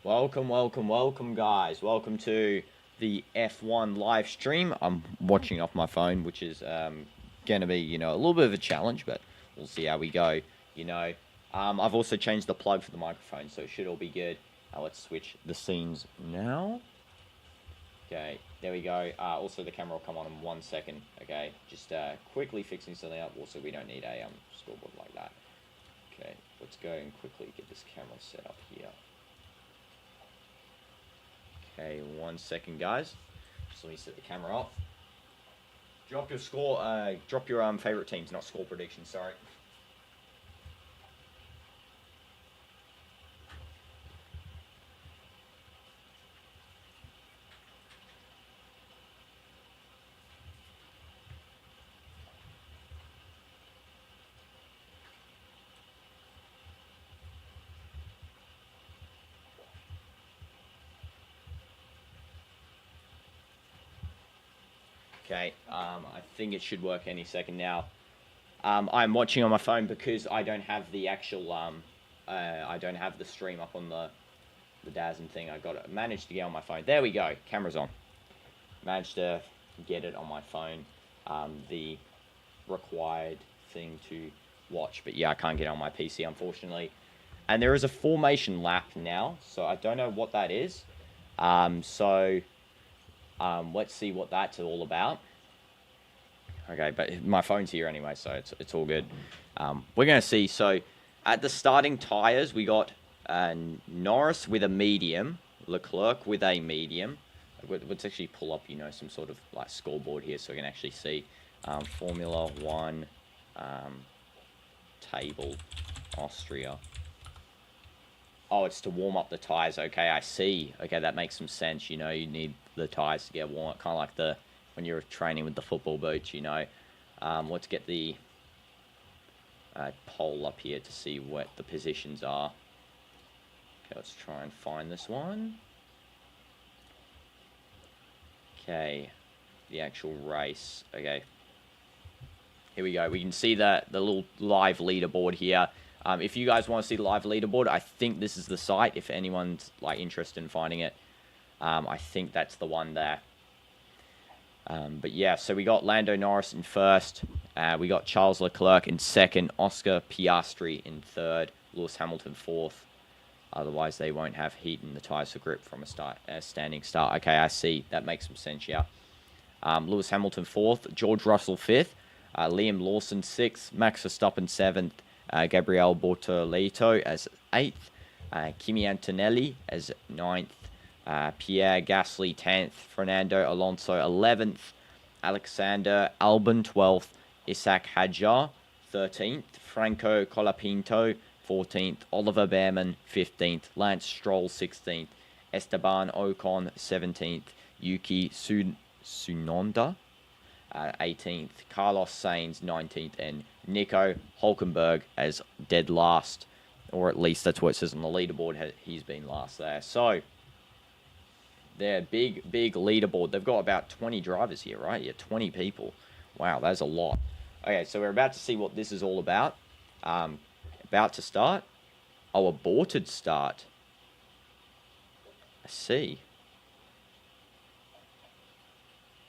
Welcome, guys. Welcome to the F1 live stream. I'm watching off my phone, which is going to be, a little bit of a challenge, but we'll see how we go. You know, I've also changed the plug for the microphone, so it should all be good. Let's switch the scenes now. Okay, there we go. Also, the camera will come on in 1 second. Okay, just quickly fixing something up. Also, we don't need a scoreboard like that. Okay, let's go and quickly get this camera set up here. Okay, 1 second, guys. Just let me set the camera up. Drop your score. Drop your favorite teams, not score predictions. Sorry. Okay. I think it should work any second now. I'm watching on my phone because I don't have the actual I don't have the stream up on the DAZN thing. Managed to get on my phone. There we go. Camera's on. Managed to get it on my phone. The required thing to watch, but yeah, I can't get it on my PC, unfortunately. And there is a formation lap now, so I don't know what that is. Let's see what that's all about. Okay, but my phone's here anyway, so it's all good. We're going to see. So at the starting tyres, we got Norris with a medium, Leclerc with a medium. Let's actually pull up, some sort of like scoreboard here so we can actually see Formula One table, Austria. Oh, it's to warm up the tyres. Okay, I see. Okay, that makes some sense. You need the tyres to get warm up, kind of like when you're training with the football boots, Let's get the poll up here to see what the positions are. Okay, let's try and find this one. Okay, the actual race. Okay, here we go. We can see the little live leaderboard here. If you guys want to see the live leaderboard, I think this is the site. If anyone's interested in finding it, I think that's the one there. But yeah, so we got Lando Norris in first. We got Charles Leclerc in second. Oscar Piastri in third. Lewis Hamilton fourth. Otherwise, they won't have heat in the tyres for grip from a standing start. Okay, I see. That makes some sense, yeah. Lewis Hamilton fourth. George Russell fifth. Liam Lawson sixth. Max Verstappen seventh. Gabriel Bortoleto as eighth. Kimi Antonelli as ninth. Pierre Gasly 10th, Fernando Alonso 11th, Alexander Albon 12th, Isaac Hadjar 13th, Franco Colapinto 14th, Oliver Behrman 15th, Lance Stroll 16th, Esteban Ocon 17th, Yuki Tsunoda 18th, Carlos Sainz 19th, and Nico Hulkenberg as dead last, or at least that's what it says on the leaderboard. He's been last there. So they're big leaderboard. They've got about 20 drivers here, right? Yeah, 20 people. Wow, that's a lot. Okay, so we're about to see what this is all about. About to start. Oh, aborted start. I see.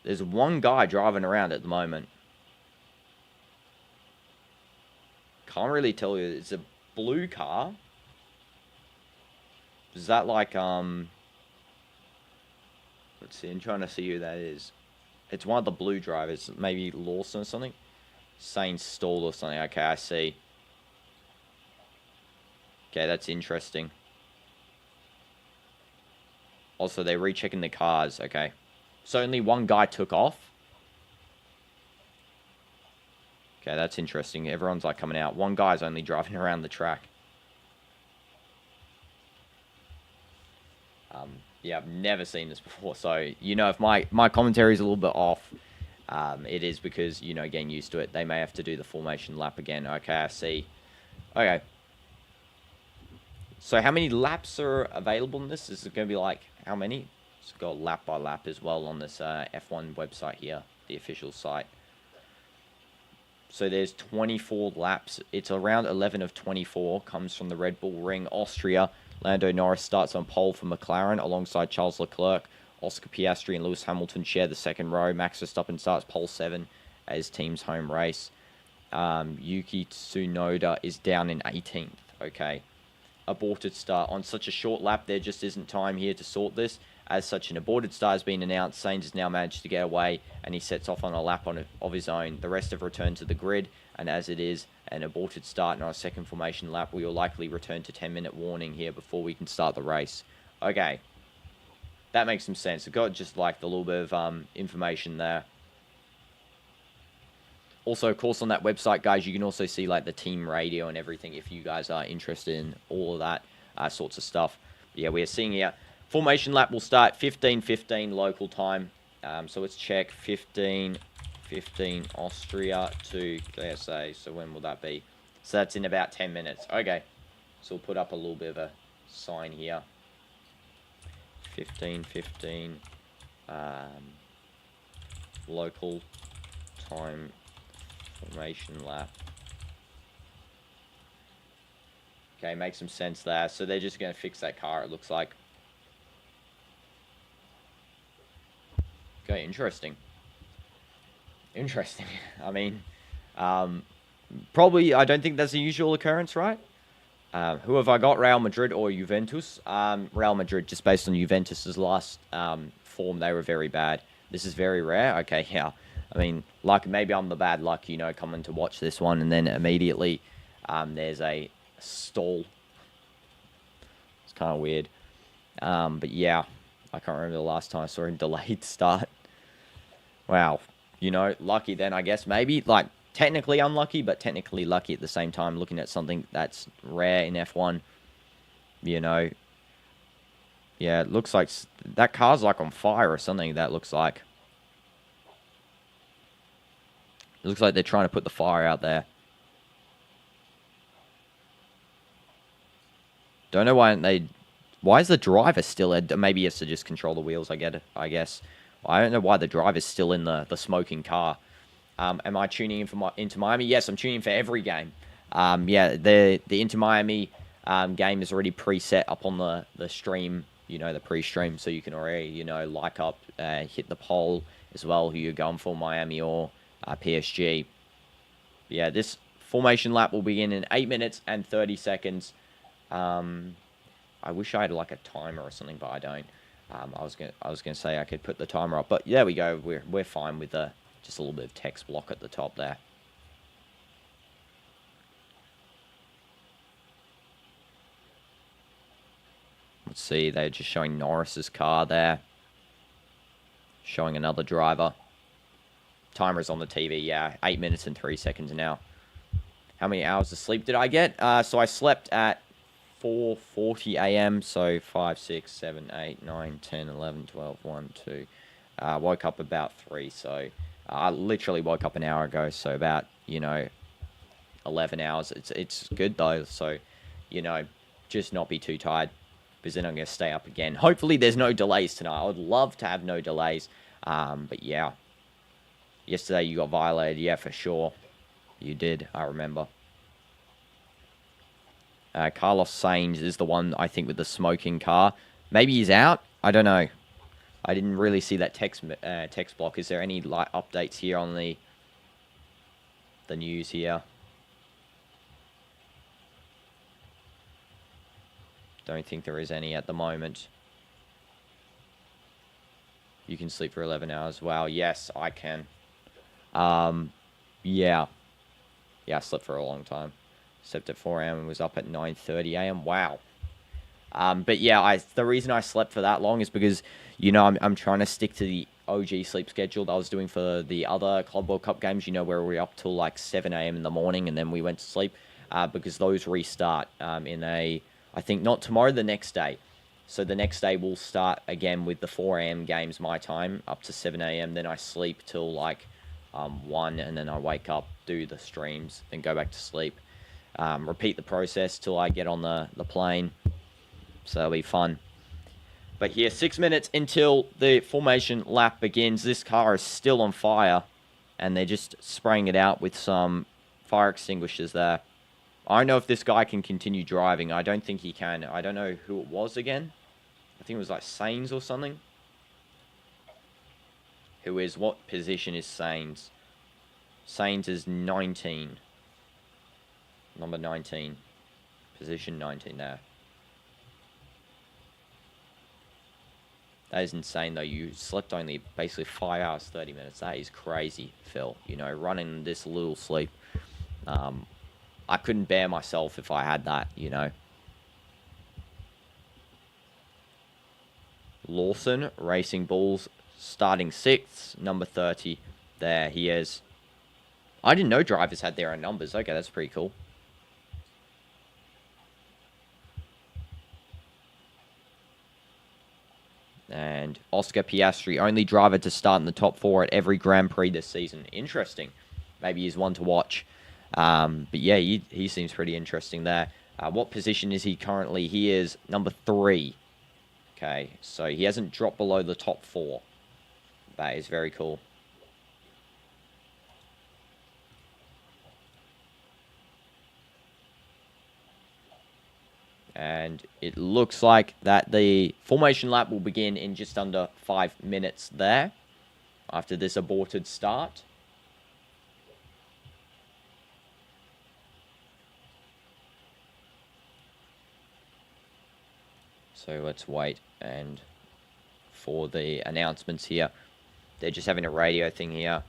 There's one guy driving around at the moment. Can't really tell you. It's a blue car. Is that like, let's see, I'm trying to see who that is. It's one of the blue drivers, maybe Lawson or something. Sainz stalled or something. Okay, I see. Okay, that's interesting. Also, they're rechecking the cars. Okay. So only one guy took off. Okay, that's interesting. Everyone's coming out. One guy's only driving around the track. Yeah, I've never seen this before. So, if my commentary is a little bit off, it is because, getting used to it. They may have to do the formation lap again. Okay, I see. Okay. So how many laps are available in this? Is it going to be how many? It's got lap by lap as well on this F1 website here, the official site. So there's 24 laps. It's around 11 of 24. Comes from the Red Bull Ring, Austria. Lando Norris starts on pole for McLaren alongside Charles Leclerc. Oscar Piastri and Lewis Hamilton share the second row. Max Verstappen starts pole 7 as team's home race. Yuki Tsunoda is down in 18th. Okay. Aborted start. On such a short lap, there just isn't time here to sort this. As such, an aborted start has been announced. Sainz has now managed to get away, and he sets off on a lap of his own. The rest have returned to the grid, and as it is an aborted start and our second formation lap, we will likely return to 10-minute warning here before we can start the race. Okay. That makes some sense. I got just like the little bit of information there. Also, of course, on that website, guys, you can also see like the team radio and everything if you guys are interested in all of that sorts of stuff. But yeah, we are seeing here. Formation lap will start 15:15 local time. So let's check 15:15 Austria to KSA. So when will that be? So that's in about 10 minutes. Okay. So we'll put up a little bit of a sign here. 15:15 local time formation lap. Okay, makes some sense there. So they're just going to fix that car, it looks like. Okay, interesting. Interesting. I mean, probably, I don't think that's a usual occurrence, right? Who have I got, Real Madrid or Juventus? Real Madrid, just based on Juventus's last form, they were very bad. This is very rare. Okay, yeah. I mean, like, maybe I'm the bad luck, you know, coming to watch this one, and then immediately there's a stall. It's kind of weird. But yeah, I can't remember the last time I saw a delayed start. Wow. You know, lucky then, I guess. Maybe, like, technically unlucky, but technically lucky at the same time, looking at something that's rare in F1. You know. Yeah, it looks like that car's like on fire or something, that looks like. It looks like they're trying to put the fire out there. Don't know why they... Why is the driver still... Maybe he has to just control the wheels, I guess. I don't know why the driver's still in the smoking car. Am I tuning in into Miami? Yes, I'm tuning in for every game. Yeah, the Inter Miami game is already preset up on the stream, you know, the pre-stream, so you can already, you know, like up, hit the poll as well, who you're going for, Miami or PSG. Yeah, this formation lap will begin in 8 minutes and 30 seconds. I wish I had like a timer or something, but I don't. I was gonna say I could put the timer up, but there we go. We're fine with just a little bit of text block at the top there. Let's see, they're just showing Norris's car there. Showing another driver. Timer is on the TV, yeah. 8 minutes and 3 seconds now. How many hours of sleep did I get? So I slept at 4:40 a.m. So 5, 6, 7, 8, 9, 10, 11, 12, 1, 2. Woke up about 3, so I literally woke up an hour ago. So about, you know, 11 hours. It's good though, so, you know, just not be too tired, because then I'm going to stay up again. Hopefully there's no delays tonight. I would love to have no delays. But yeah. Yesterday you got violated. Yeah, for sure. You did, I remember. Carlos Sainz is the one, I think, with the smoking car. Maybe he's out? I don't know. I didn't really see that text block. Is there any like updates here on the news here? Don't think there is any at the moment. You can sleep for 11 hours. Wow, yes, I can. Yeah. Yeah, I slept for a long time. Slept at 4 a.m. and was up at 9:30 a.m. Wow. But yeah, the reason I slept for that long is because, you know, I'm trying to stick to the OG sleep schedule that I was doing for the other Club World Cup games, you know, where we were up till like 7 a.m. in the morning and then we went to sleep, because those restart I think not tomorrow, the next day. So the next day we'll start again with the 4 a.m. games my time up to 7 a.m. Then I sleep till like 1, and then I wake up, do the streams, then go back to sleep. Repeat the process till I get on the plane. So that'll be fun. But here, 6 minutes until the formation lap begins. This car is still on fire, and they're just spraying it out with some fire extinguishers there. I don't know if this guy can continue driving. I don't think he can. I don't know who it was again. I think it was like Sainz or something. What position is Sainz? Sainz is 19. Number 19. Position 19 there. That is insane, though. You slept only basically 5 hours, 30 minutes. That is crazy, Phil. You know, running this little sleep. I couldn't bear myself if I had that, you know. Lawson, Racing Bulls, starting 6th, number 30. There he is. I didn't know drivers had their own numbers. Okay, that's pretty cool. And Oscar Piastri, only driver to start in the top 4 at every Grand Prix this season. Interesting. Maybe he's one to watch. But yeah, he seems pretty interesting there. What position is he currently? He is number 3. Okay, so he hasn't dropped below the top 4. That is very cool. And it looks like that the formation lap will begin in just under 5 minutes there. After this aborted start. So let's wait and for the announcements here. They're just having a radio thing here.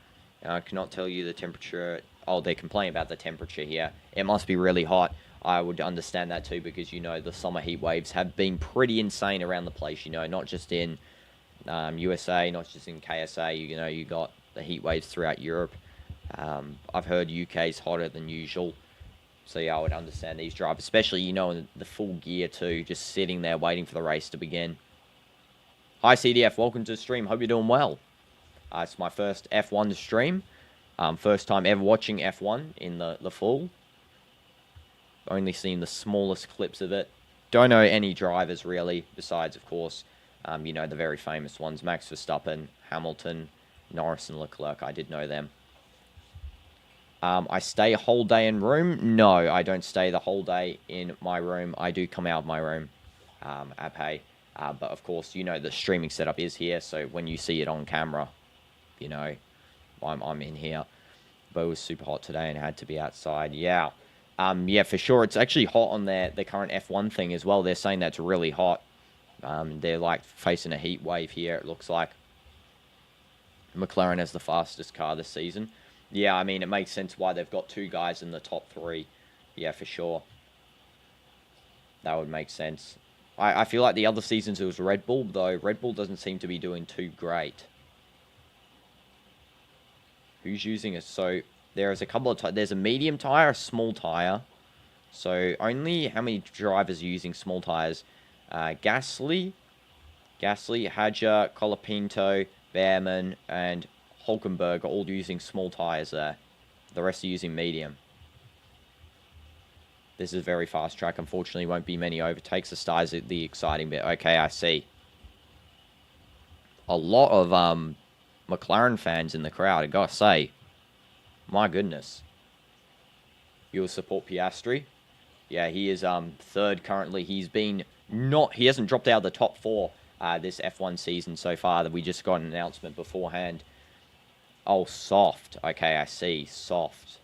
I cannot tell you the temperature. Oh, they're complaining about the temperature here. It must be really hot. I would understand that too because, you know, the summer heat waves have been pretty insane around the place, you know, not just in USA, not just in KSA, you know, you got the heat waves throughout Europe. I've heard UK's hotter than usual. So, yeah, I would understand these drivers, especially, you know, in the full gear too, just sitting there waiting for the race to begin. Hi, CDF. Welcome to the stream. Hope you're doing well. It's my first F1 stream. First time ever watching F1 in the full. Only seen the smallest clips of it. Don't know any drivers, really, besides, of course, you know, the very famous ones. Max Verstappen, Hamilton, Norris and Leclerc. I did know them. I stay a whole day in room. No, I don't stay the whole day in my room. I do come out of my room at pay. But, of course, you know, the streaming setup is here. So when you see it on camera, you know, I'm in here. But it was super hot today and had to be outside. Yeah. Yeah, for sure. It's actually hot on their current F1 thing as well. They're saying that's really hot. They're, like, facing a heat wave here, it looks like. McLaren has the fastest car this season. Yeah, I mean, it makes sense why they've got 2 guys in the top 3. Yeah, for sure. That would make sense. I feel like the other seasons it was Red Bull, though Red Bull doesn't seem to be doing too great. Who's using it? So there's a couple of there's a medium tire, a small tire. So only how many drivers are using small tires? Gasly, Hadjar, Colapinto, Behrman, and Hulkenberg are all using small tires there. The rest are using medium. This is a very fast track. Unfortunately, won't be many overtakes. The start is the exciting bit. Okay, I see. A lot of McLaren fans in the crowd, I gotta say. My goodness. You'll support Piastri? Yeah, he is 3rd currently. He hasn't dropped out of the top 4 this F1 season so far. That we just got an announcement beforehand. Oh, soft. Okay, I see. Soft.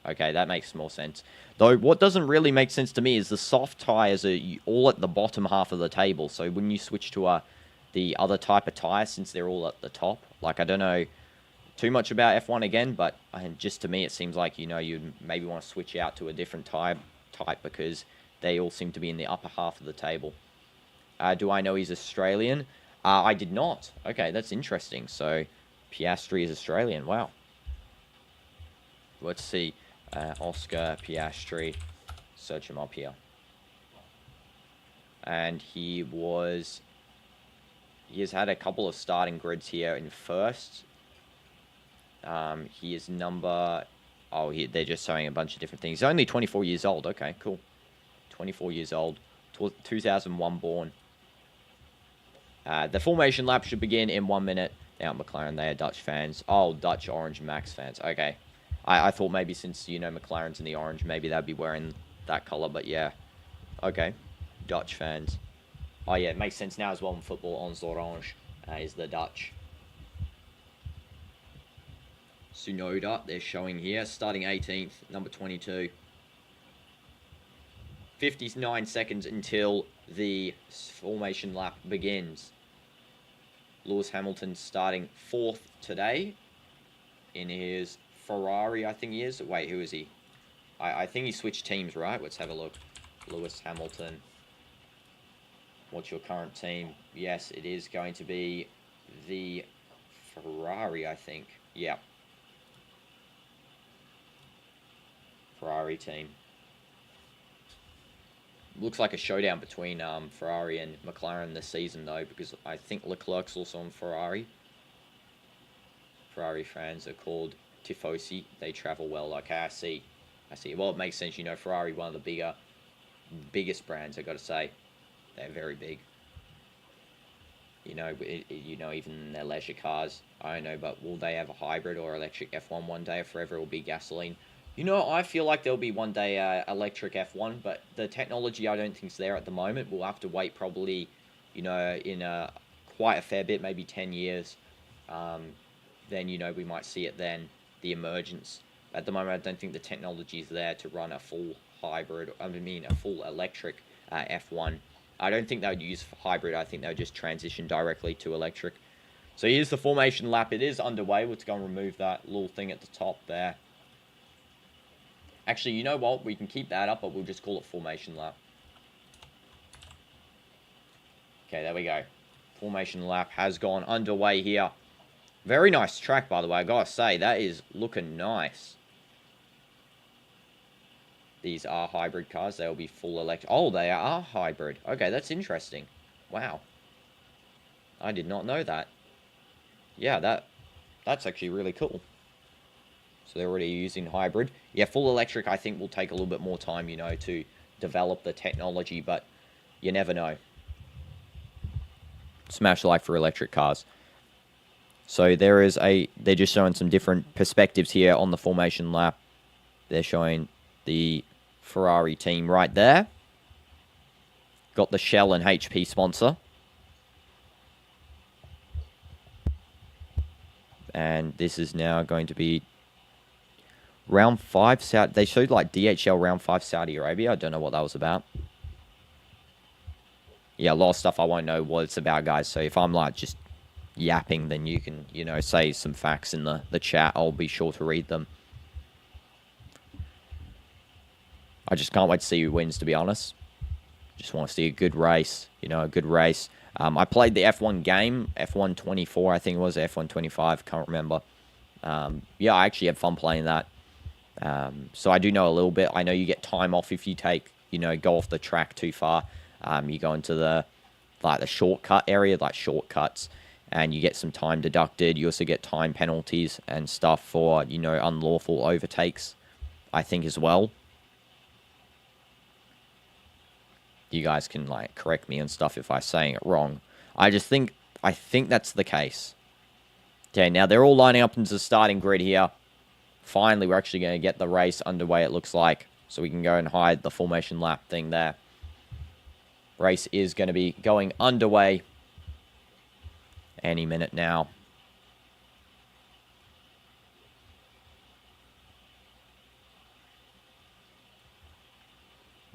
Okay, that makes more sense. Though, what doesn't really make sense to me is the soft tyres are all at the bottom half of the table. So, when you switch to the other type of tyre, since they're all at the top, like, I don't know too much about F1 again, but just to me, it seems like, you know, you maybe want to switch out to a different type because they all seem to be in the upper half of the table. Do I know he's Australian? I did not. Okay, that's interesting. So, Piastri is Australian. Wow. Let's see. Oscar Piastri. Search him up here. And he has had a couple of starting grids here in first. He is number... Oh, they're just showing a bunch of different things. He's only 24 years old. Okay, cool. 24 years old. 2001 born. The formation lap should begin in 1 minute. Now, McLaren, they are Dutch fans. Oh, Dutch Orange Max fans. Okay. I thought maybe since, you know, McLaren's in the orange, maybe they'd be wearing that color, but yeah. Okay, Dutch fans. Oh yeah, it makes sense now as well in football. Ons Orange is the Dutch. Tsunoda, they're showing here, starting 18th, number 22. 59 seconds until the formation lap begins. Lewis Hamilton starting 4th today in his Ferrari, I think he is. Wait, who is he? I think he switched teams, right? Let's have a look. Lewis Hamilton. What's your current team? Yes, it is going to be the Ferrari, I think. Yeah. Ferrari team. Looks like a showdown between Ferrari and McLaren this season, though, because I think Leclerc's also on Ferrari. Ferrari fans are called Tifosi. They travel well. Okay, I see. Well, it makes sense. You know, Ferrari, one of the biggest brands, I got to say. They're very big. You know, even their leisure cars. I don't know, but will they have a hybrid or electric F1 one day, or forever it will be gasoline? You know, I feel like there'll be one day electric F1, but the technology I don't think is there at the moment. We'll have to wait probably, you know, in quite a fair bit, maybe 10 years. Then, you know, we might see it then, the emergence. At the moment, I don't think the technology is there to run a full hybrid, a full electric F1. I don't think they would use hybrid. I think they would just transition directly to electric. So here's the formation lap. It is underway. Let's go and remove that little thing at the top there. Actually, you know what? We can keep that up, but we'll just call it formation lap. Okay, there we go. Formation lap has gone underway here. Very nice track, by the way. I gotta say, that is looking nice. These are hybrid cars. They'll be full electric. Oh, they are hybrid. Okay, that's interesting. Wow. I did not know that. Yeah, that's actually really cool. So they're already using hybrid. Yeah, full electric, I think, will take a little bit more time, you know, to develop the technology, but you never know. Smash like for electric cars. So they're just showing some different perspectives here on the formation lap. They're showing the Ferrari team right there. Got the Shell and HP sponsor. And this is now going to be round 5, they showed like DHL round 5 Saudi Arabia. I don't know what that was about. Yeah, a lot of stuff I won't know what it's about, guys. So if I'm like just yapping, then you can, you know, say some facts in the chat. I'll be sure to read them. I just can't wait to see who wins, to be honest. Just want to see a good race, you know, a good race. I played the F1 game, F1 24, I think it was, F1 25, can't remember. Yeah, I actually had fun playing that. So I do know a little bit. I know you get time off if you go off the track too far. You go into the shortcut area, like shortcuts, and you get some time deducted. You also get time penalties and stuff for, you know, unlawful overtakes, I think, as well. You guys can, like, correct me and stuff if I'm saying it wrong. I think that's the case. Okay, now they're all lining up into the starting grid here. Finally, we're actually going to get the race underway, it looks like. So we can go and hide the formation lap thing there. Race is going to be going underway any minute now.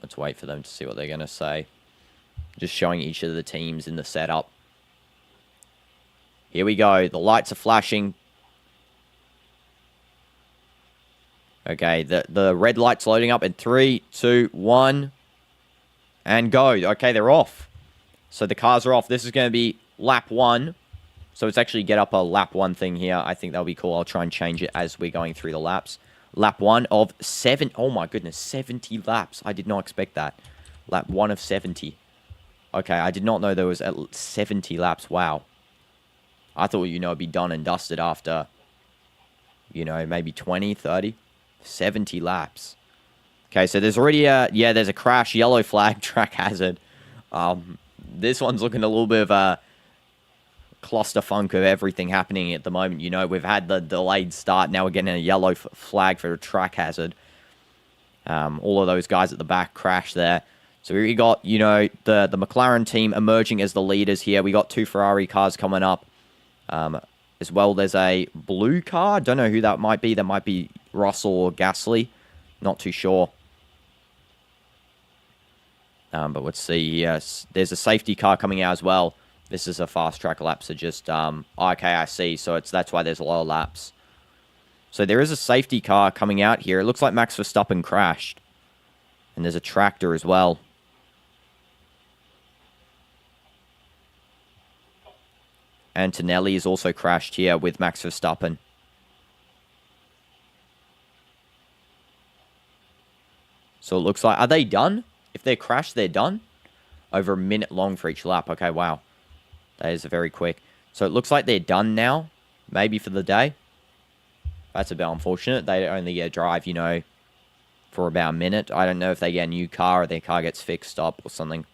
Let's wait for them to see what they're going to say. Just showing each of the teams in the setup. Here we go. The lights are flashing. Okay, the red light's loading up in 3, 2, 1. And go. Okay, they're off. So the cars are off. This is going to be lap 1. So it's actually get up a lap 1 thing here. I think that'll be cool. I'll try and change it as we're going through the laps. Lap 1 of 7. Oh my goodness, 70 laps. I did not expect that. Lap 1 of 70. Okay, I did not know there was 70 laps. Wow. I thought, you know, it'd be done and dusted after, you know, maybe 20, 30. 70 laps. Okay, so there's already there's a crash, yellow flag, track hazard. This one's looking a little bit of a clusterfunk of everything happening at the moment. You know, we've had the delayed start. Now we're getting a yellow flag for a track hazard. All of those guys at the back crashed there. So we got, you know, the McLaren team emerging as the leaders here. We got 2 Ferrari cars coming up. As well, there's a blue car. Don't know who that might be. That might be Russell or Gasly. Not too sure. But let's see. Yes, there's a safety car coming out as well. This is a fast track lap, so just okay, I see. So that's why there's a lot of laps. So there is a safety car coming out here. It looks like Max Verstappen crashed, and there's a tractor as well. Antonelli is also crashed here with Max Verstappen. So it looks like, are they done? If they're crashed, they're done? Over a minute long for each lap. Okay, wow. That is very quick. So it looks like they're done now. Maybe for the day. That's a bit unfortunate. They only drive, you know, for about a minute. I don't know if they get a new car or their car gets fixed up or something.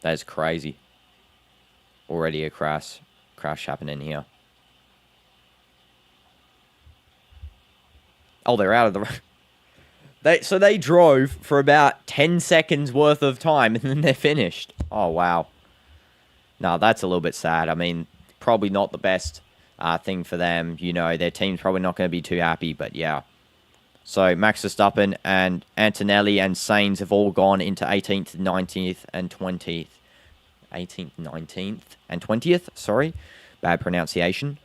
That is crazy. Already a crash happening here. Oh, they're out of the... So they drove for about 10 seconds worth of time, and then they're finished. Oh, wow. No, that's a little bit sad. I mean, probably not the best thing for them. You know, their team's probably not going to be too happy, but yeah. So Max Verstappen and Antonelli and Sainz have all gone into 18th, 19th, and 20th. 18th, 19th, and 20th. Sorry. Bad pronunciation.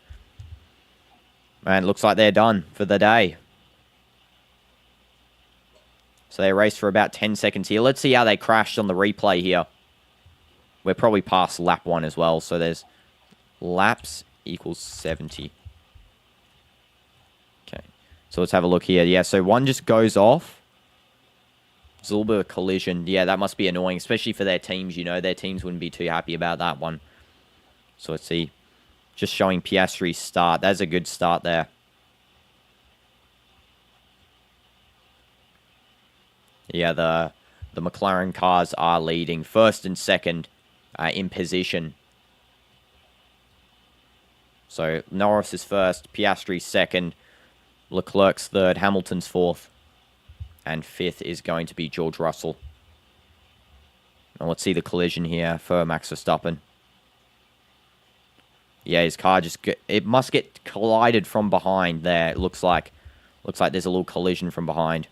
And it looks like they're done for the day. So they raced for about 10 seconds here. Let's see how they crashed on the replay here. We're probably past lap 1 as well. So there's laps equals 70. Okay. So let's have a look here. Yeah, so one just goes off. There's a little bit of a collision. Yeah, that must be annoying, especially for their teams. You know, their teams wouldn't be too happy about that one. So let's see. Just showing Piastri's start. That's a good start there. Yeah, the McLaren cars are leading. First and second in position. So Norris is first, Piastri second, Leclerc's third, Hamilton's fourth, and fifth is going to be George Russell. Now let's see the collision here for Max Verstappen. Yeah, his car it must get collided from behind there. It looks like there's a little collision from behind.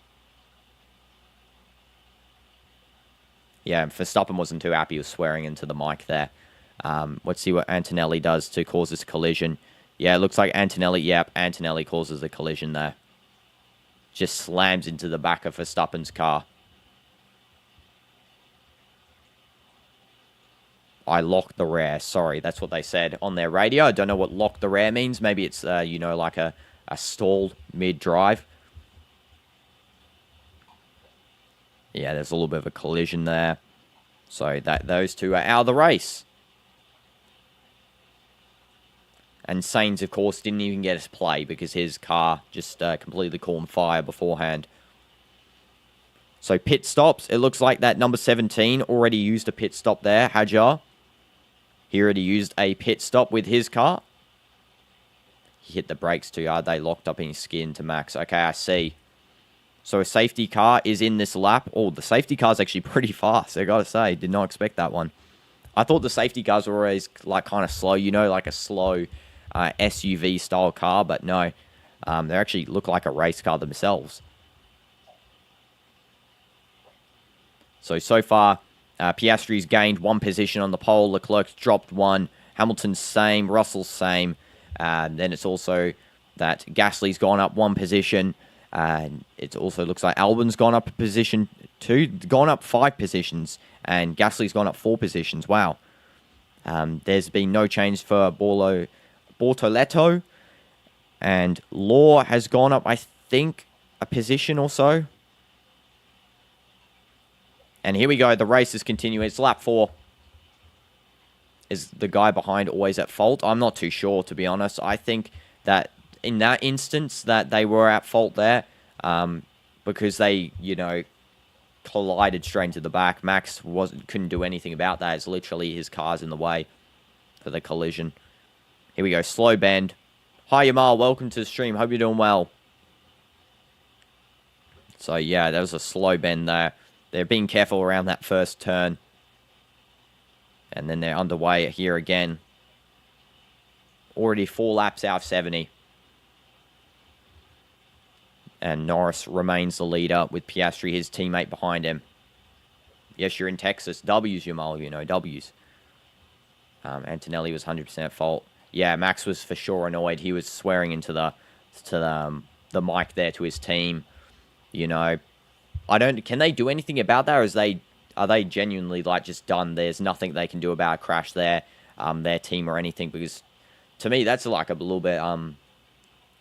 Yeah, Verstappen wasn't too happy. He was swearing into the mic there. Let's see what Antonelli does to cause this collision. Yeah, it looks like Antonelli. Yep, Antonelli causes the collision there. Just slams into the back of Verstappen's car. I locked the rear. Sorry, that's what they said on their radio. I don't know what lock the rear means. Maybe it's, you know, like a stalled mid-drive. Yeah, there's a little bit of a collision there. So those two are out of the race. And Sainz, of course, didn't even get his play because his car just completely caught on fire beforehand. So pit stops. It looks like that number 17 already used a pit stop there, Hajar. He already used a pit stop with his car. He hit the brakes too hard. They locked up in his skin to Max. Okay, I see. So a safety car is in this lap. Oh, the safety car's actually pretty fast, I gotta say. Did not expect that one. I thought the safety cars were always like kind of slow, you know, like a slow SUV style car, but no. They actually look like a race car themselves. So far, Piastri's gained 1 position on the pole. Leclerc's dropped 1. Hamilton's same. Russell's same. Then it's also that Gasly's gone up 1 position. And it also looks like Albon's gone up a position 2. Gone up 5 positions. And Gasly's gone up 4 positions. Wow. There's been no change for Bortoleto. And Law has gone up, I think, a position or so. And here we go. The race is continuing. It's lap 4. Is the guy behind always at fault? I'm not too sure, to be honest. I think that in that instance that they were at fault there because they, you know, collided straight into the back. Max couldn't do anything about that. It's literally his car's in the way for the collision. Here we go. Slow bend. Hi, Yamal. Welcome to the stream. Hope you're doing well. So, yeah, that was a slow bend there. They're being careful around that first turn. And then they're underway here again. Already 4 laps out of 70. And Norris remains the leader with Piastri, his teammate, behind him. Yes, you're in Texas. W's, Yamal, you know, W's. Antonelli was 100% at fault. Yeah, Max was for sure annoyed. He was swearing into the mic there to his team. You know, can they do anything about that, or are they genuinely like just done? There's nothing they can do about a crash there, their team or anything, because to me that's like a little bit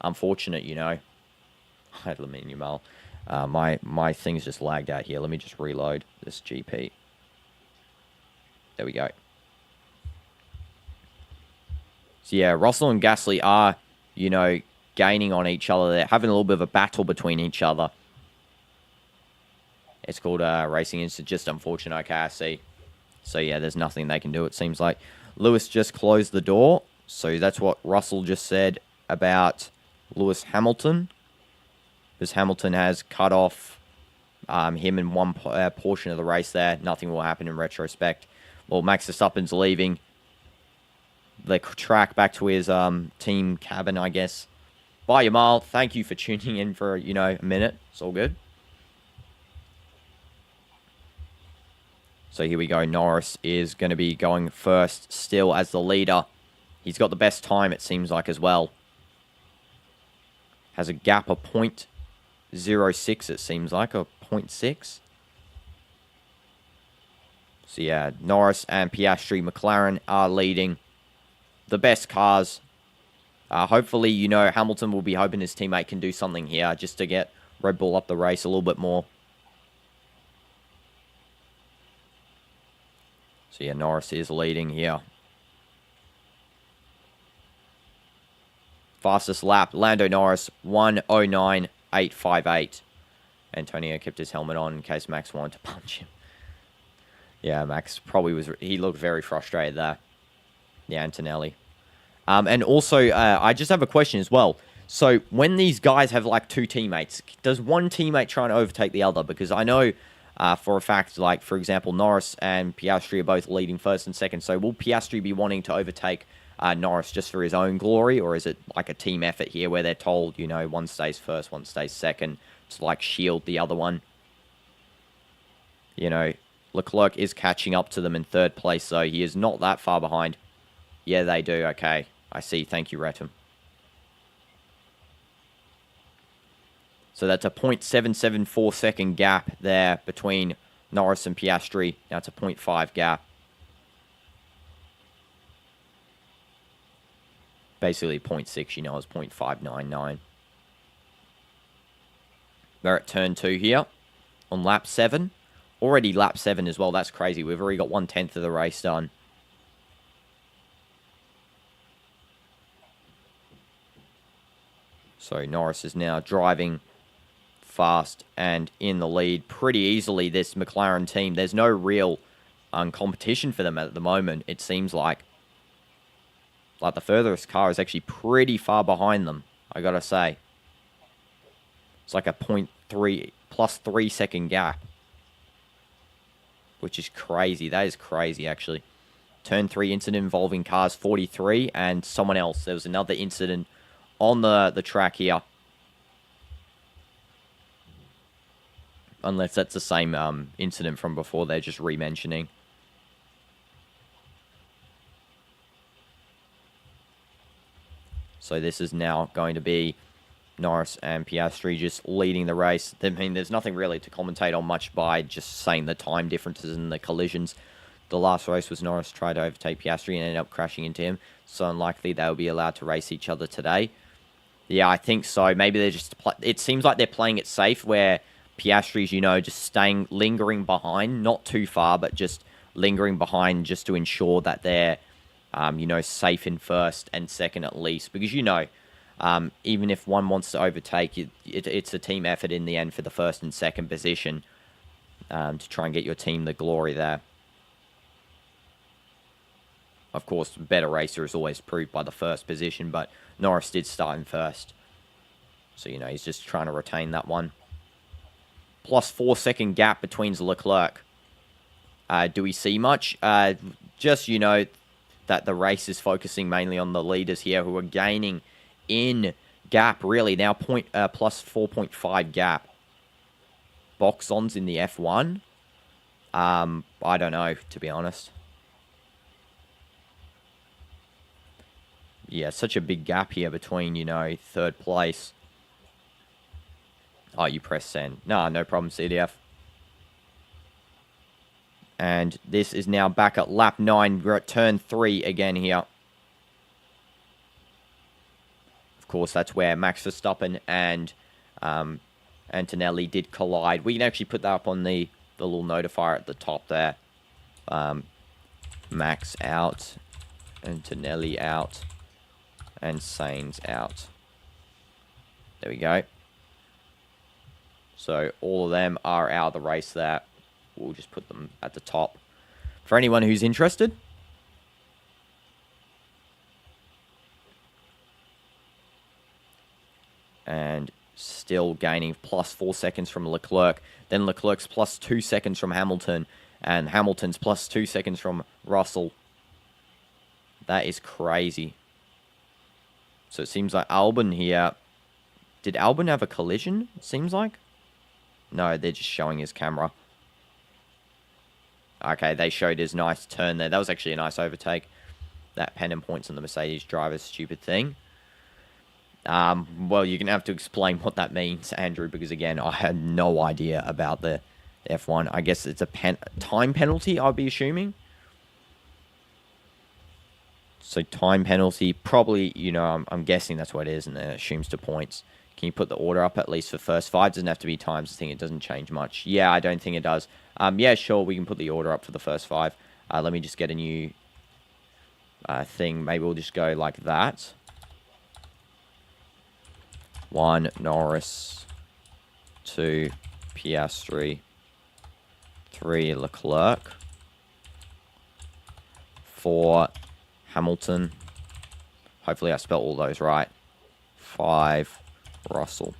unfortunate, you know. I mean, Yamal, my thing's just lagged out here. Let me just reload this GP. There we go. So yeah, Russell and Gasly are, you know, gaining on each other. They're having a little bit of a battle between each other. It's called racing. It's just unfortunate. Okay, I see. So yeah, there's nothing they can do, it seems like. Lewis just closed the door. So that's what Russell just said about Lewis Hamilton. Because Hamilton has cut off him in one portion of the race there. Nothing will happen in retrospect. Well, Max Verstappen's leaving the track back to his team cabin, I guess. Bye, Yamal. Thank you for tuning in for, you know, a minute. It's all good. So here we go. Norris is going to be going first still as the leader. He's got the best time, it seems like, as well. Has a gap of 0.06, it seems like, or 0.6. So yeah, Norris and Piastri, McLaren are leading the best cars. Hopefully, you know, Hamilton will be hoping his teammate can do something here just to get Red Bull up the race a little bit more. So yeah, Norris is leading here. Fastest lap, Lando Norris, 1:09.858. Antonio kept his helmet on in case Max wanted to punch him. Yeah, Max probably was... He looked very frustrated there. Yeah, Antonelli. And also, I just have a question as well. So, when these guys have, like, 2 teammates, does one teammate try and overtake the other? Because I know... for a fact, like, for example, Norris and Piastri are both leading first and second. So will Piastri be wanting to overtake Norris just for his own glory? Or is it like a team effort here where they're told, you know, one stays first, one stays second to, like, shield the other one? You know, Leclerc is catching up to them in 3rd place, so he is not that far behind. Yeah, they do. Okay. I see. Thank you, Retum. So that's a 0.774 second gap there between Norris and Piastri. Now it's a 0.5 gap. Basically 0.6, you know, is 0.599. We're at turn 2 here on lap 7. Already lap 7 as well. That's crazy. We've already got 1/10 of the race done. So Norris is now driving fast and in the lead pretty easily, this McLaren team. There's no real competition for them at the moment, it seems like. Like, the furthest car is actually pretty far behind them, I gotta say. It's like a 0.3 plus 3 second gap, which is crazy. That is crazy, actually. Turn 3 incident involving cars 43 and someone else. There was another incident on the track here. Unless that's the same incident from before, they're just re-mentioning. So this is now going to be Norris and Piastri just leading the race. I mean, there's nothing really to commentate on much by just saying the time differences and the collisions. The last race was Norris tried to overtake Piastri and ended up crashing into him. So unlikely they'll be allowed to race each other today. Yeah, I think so. Maybe they're just... It seems like they're playing it safe where Piastri's, you know, just lingering behind. Not too far, but just lingering behind just to ensure that they're, you know, safe in first and second at least. Because, you know, even if one wants to overtake, it's a team effort in the end for the first and second position to try and get your team the glory there. Of course, better racer is always proved by the first position, but Norris did start in first. So, you know, he's just trying to retain that one. Plus 4-second gap between Leclerc. Do we see much? Just, you know, that the race is focusing mainly on the leaders here who are gaining in gap, really. Now, plus 4.5 gap. Box-ons in the F1. I don't know, to be honest. Yeah, such a big gap here between, you know, third place. Oh, you press send. No problem, CDF. And this is now back at lap 9. We're at turn 3 again here. Of course, that's where Max Verstappen and Antonelli did collide. We can actually put that up on the little notifier at the top there. Max out, Antonelli out, and Sainz out. There we go. So all of them are out of the race there. We'll just put them at the top for anyone who's interested. And still gaining plus 4 seconds from Leclerc. Then Leclerc's plus 2 seconds from Hamilton. And Hamilton's plus 2 seconds from Russell. That is crazy. So it seems like Albon here. Did Albon have a collision? It seems like. No, they're just showing his camera. Okay, they showed his nice turn there. That was actually a nice overtake. That pennant points on the Mercedes driver's stupid thing. Well, you're going to have to explain what that means, Andrew, because, again, I had no idea about the F1. I guess it's a time penalty, I'll be assuming. So, time penalty, probably, you know, I'm guessing that's what it is, and then it assumes 2 points. Can you put the order up at least for first 5? Doesn't have to be times. I think it doesn't change much. Yeah, I don't think it does. Yeah, sure, we can put the order up for the first 5. Let me just get a new thing. Maybe we'll just go like that. 1, Norris. 2, Piastri. 3, Leclerc. 4, Hamilton. Hopefully I spelled all those right. 5, Russell.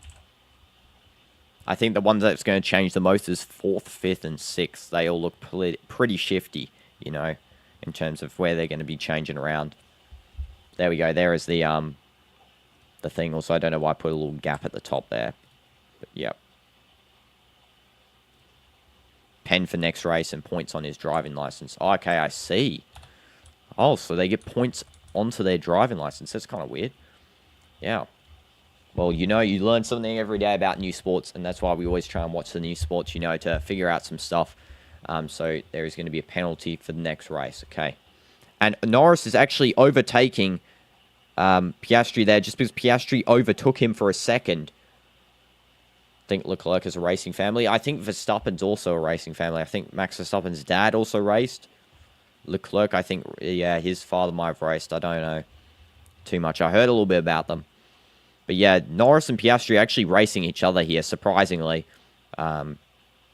I think the ones that's going to change the most is 4th, 5th, and 6th. They all look pretty shifty, you know, in terms of where they're going to be changing around. There we go. There is the thing. Also, I don't know why I put a little gap at the top there. But, yep. Pen for next race and points on his driving license. Oh, okay, I see. Oh, so they get points onto their driving license. That's kind of weird. Yeah. Well, you know, you learn something every day about new sports, and that's why we always try and watch the new sports, you know, to figure out some stuff. So there is going to be a penalty for the next race, okay? And Norris is actually overtaking Piastri there, just because Piastri overtook him for a second. I think Leclerc is a racing family. I think Verstappen's also a racing family. I think Max Verstappen's dad also raced. Leclerc, I think, yeah, his father might have raced. I don't know too much. I heard a little bit about them. But yeah, Norris and Piastri are actually racing each other here, surprisingly.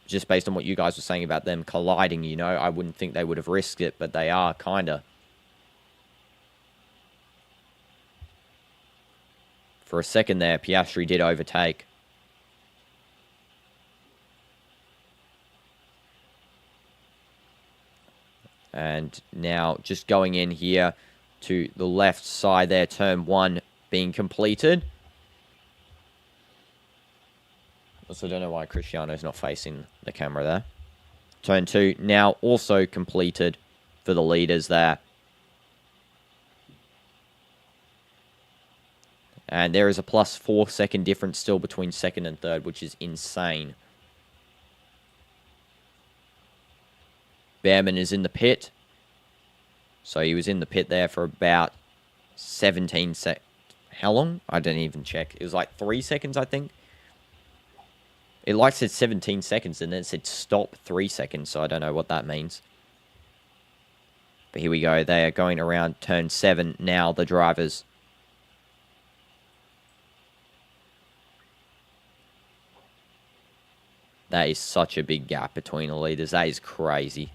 Just based on what you guys were saying about them colliding, you know, I wouldn't think they would have risked it, but they are, kind of. For a second there, Piastri did overtake. And now just going in here to the left side there, turn 1 being completed. Also, don't know why Cristiano's not facing the camera there. Turn 2 now also completed for the leaders there. And there is a plus 4 second difference still between second and third, which is insane. Behrman is in the pit. So he was in the pit there for about 17 seconds. How long? I didn't even check. It was like 3 seconds, I think. It like said 17 seconds, and then it said stop 3 seconds, so I don't know what that means. But here we go. They are going around turn 7 now, the drivers. That is such a big gap between the leaders. That is crazy.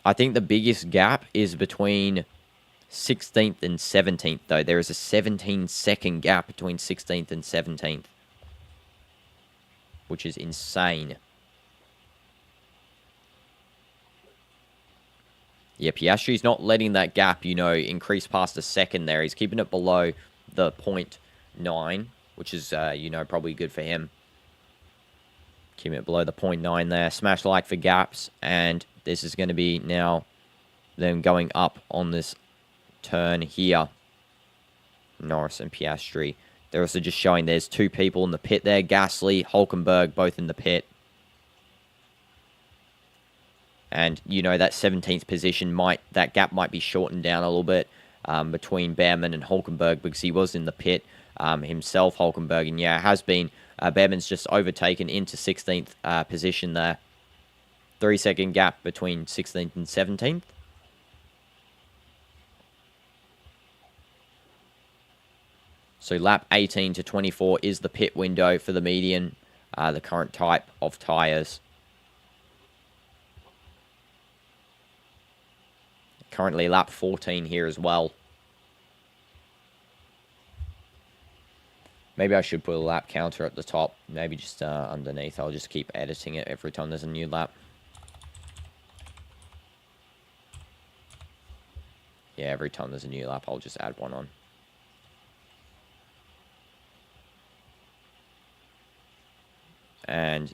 I think the biggest gap is between 16th and 17th, though. There is a 17-second gap between 16th and 17th, which is insane. Yeah, Piastri's not letting that gap, you know, increase past a second there. He's keeping it below the 0.9, which is, you know, probably good for him. Keeping it below the 0.9 there. Smash like for gaps, and this is going to be now them going up on this turn here. Norris and Piastri. They're also just showing there's two people in the pit there. Gasly, Hulkenberg, both in the pit. And, you know, that 17th position that gap might be shortened down a little bit between Behrman and Hulkenberg, because he was in the pit himself, Hulkenberg. And yeah, it has been. Behrman's just overtaken into 16th position there. 3-second gap between 16th and 17th. So lap 18 to 24 is the pit window for the median, the current type of tyres. Currently lap 14 here as well. Maybe I should put a lap counter at the top. Maybe just underneath. I'll just keep editing it every time there's a new lap. Yeah, every time there's a new lap, I'll just add one on. And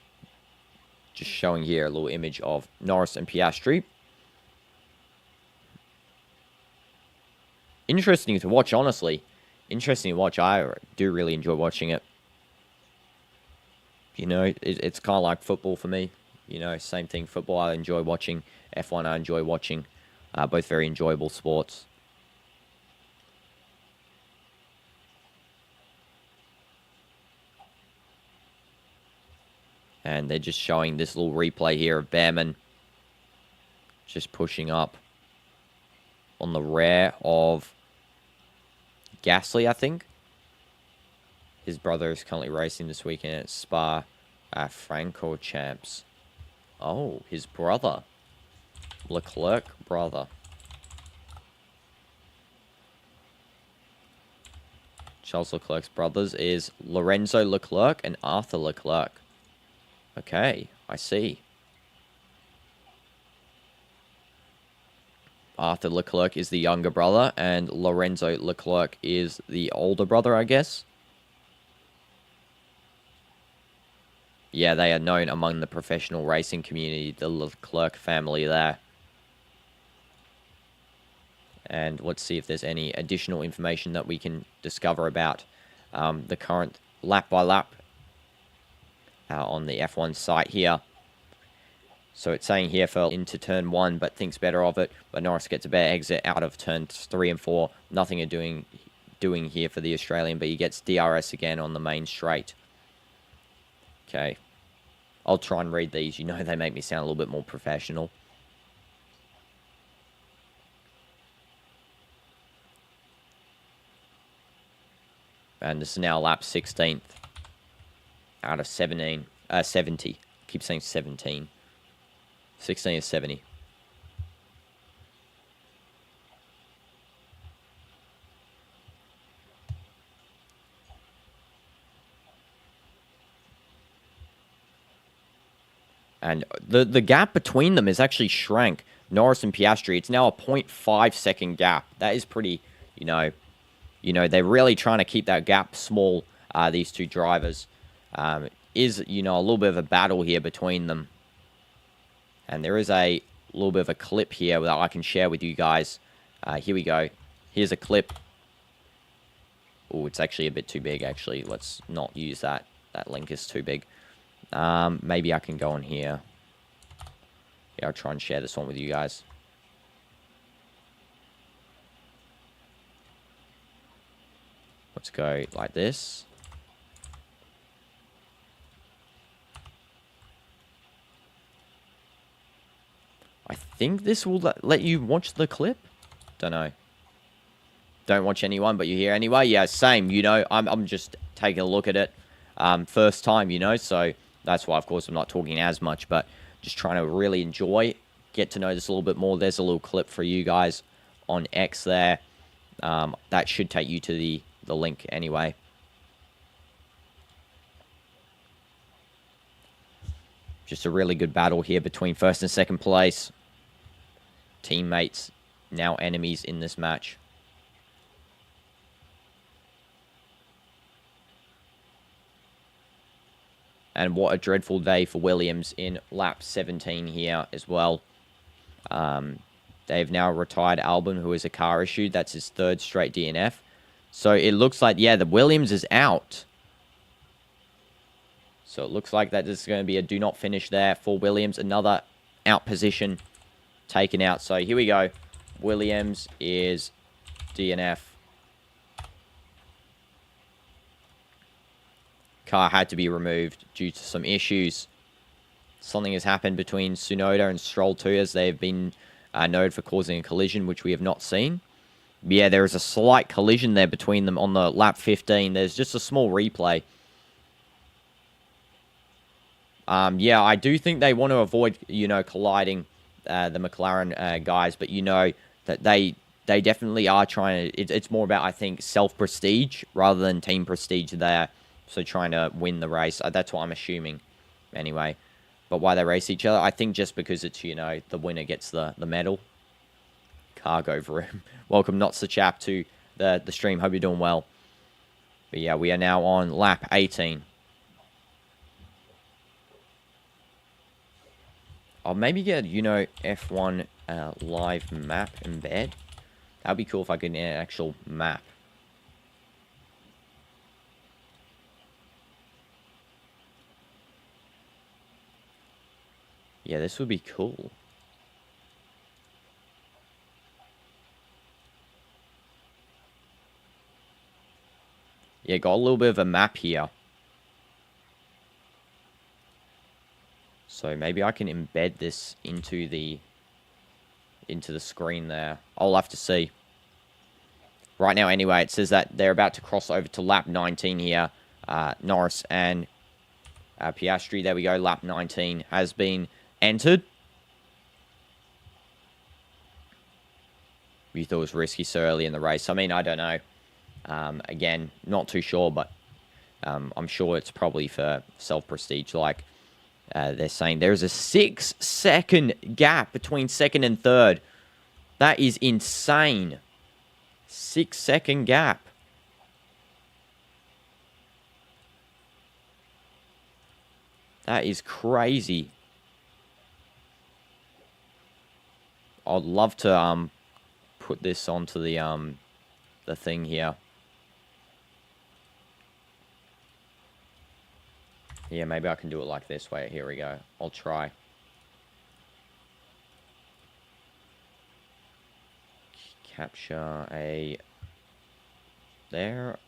just showing here a little image of Norris and Piastri. Interesting to watch, honestly. Interesting to watch. I do really enjoy watching it. You know, it's kind of like football for me. You know, same thing. Football, I enjoy watching. F1, I enjoy watching. Both very enjoyable sports. And they're just showing this little replay here of Behrman just pushing up on the rear of Gasly, I think. His brother is currently racing this weekend at Spa Francorchamps. Oh, his brother. Leclerc brother. Charles Leclerc's brothers is Lorenzo Leclerc and Arthur Leclerc. Okay, I see. Arthur Leclerc is the younger brother, and Lorenzo Leclerc is the older brother, I guess. Yeah, they are known among the professional racing community, the Leclerc family there. And let's see if there's any additional information that we can discover about the current lap-by-lap on the F1 site here. So it's saying here for into turn 1, but thinks better of it. But Norris gets a better exit out of turns 3 and 4. Nothing doing here for the Australian, but he gets DRS again on the main straight. Okay. I'll try and read these. You know, they make me sound a little bit more professional. And this is now lap 16th out of 70. I keep saying 17. 16 is 70. And the gap between them is actually shrank. Norris and Piastri, it's now a 0.5 second gap. That is pretty, you know, they're really trying to keep that gap small, these two drivers. Is, you know, a little bit of a battle here between them. And there is a little bit of a clip here that I can share with you guys. Here we go. Here's a clip. Oh, it's actually a bit too big, actually. Let's not use that. That link is too big. Maybe I can go on here. Yeah, I'll try and share this one with you guys. Let's go like this. I think this will let you watch the clip. Don't know. Don't watch anyone, but you hear anyway. Yeah, same. You know, I'm just taking a look at it first time, you know. So that's why, of course, I'm not talking as much, but just trying to really enjoy get to know this a little bit more, there's a little clip for you guys on X there. That should take you to the link anyway. Just a really good battle here between first and second place. Teammates, now enemies in this match. And what a dreadful day for Williams in lap 17 here as well. They've now retired Albon, who is a car issue. That's his third straight DNF. So it looks like, yeah, the Williams is out. So it looks like that this is going to be a do not finish there for Williams. Another out position taken out. So here we go. Williams is DNF. Car had to be removed due to some issues. Something has happened between Tsunoda and Stroll too, as they have been noted for causing a collision, which we have not seen. Yeah, there is a slight collision there between them on the lap 15. There's just a small replay. Yeah, I do think they want to avoid, colliding the McLaren guys, but that they definitely are trying to. It's more about, I think, self-prestige rather than team prestige there. So trying to win the race. That's what I'm assuming, anyway. But why they race each other? I think just because it's, the winner gets the medal. Cargo room. Welcome, Not So Chap, to the stream. Hope you're doing well. But yeah, we are now on lap 18. I'll maybe get, F1 live map embed. That'd be cool if I could get an actual map. Yeah, this would be cool. Yeah, got a little bit of a map here. So maybe I can embed this into the screen there. I'll have to see. Right now, anyway, it says that they're about to cross over to lap 19 here. Norris and Piastri, there we go. Lap 19 has been entered. We thought it was risky so early in the race. I mean, I don't know. Again, not too sure, but I'm sure it's probably for self-prestige, like they're saying. There's a 6-second gap between second and third. That is insane. 6-second gap. That is crazy. I'd love to put this onto the thing here. Yeah, maybe I can do it like this way. Here we go. I'll try. Capture a... There.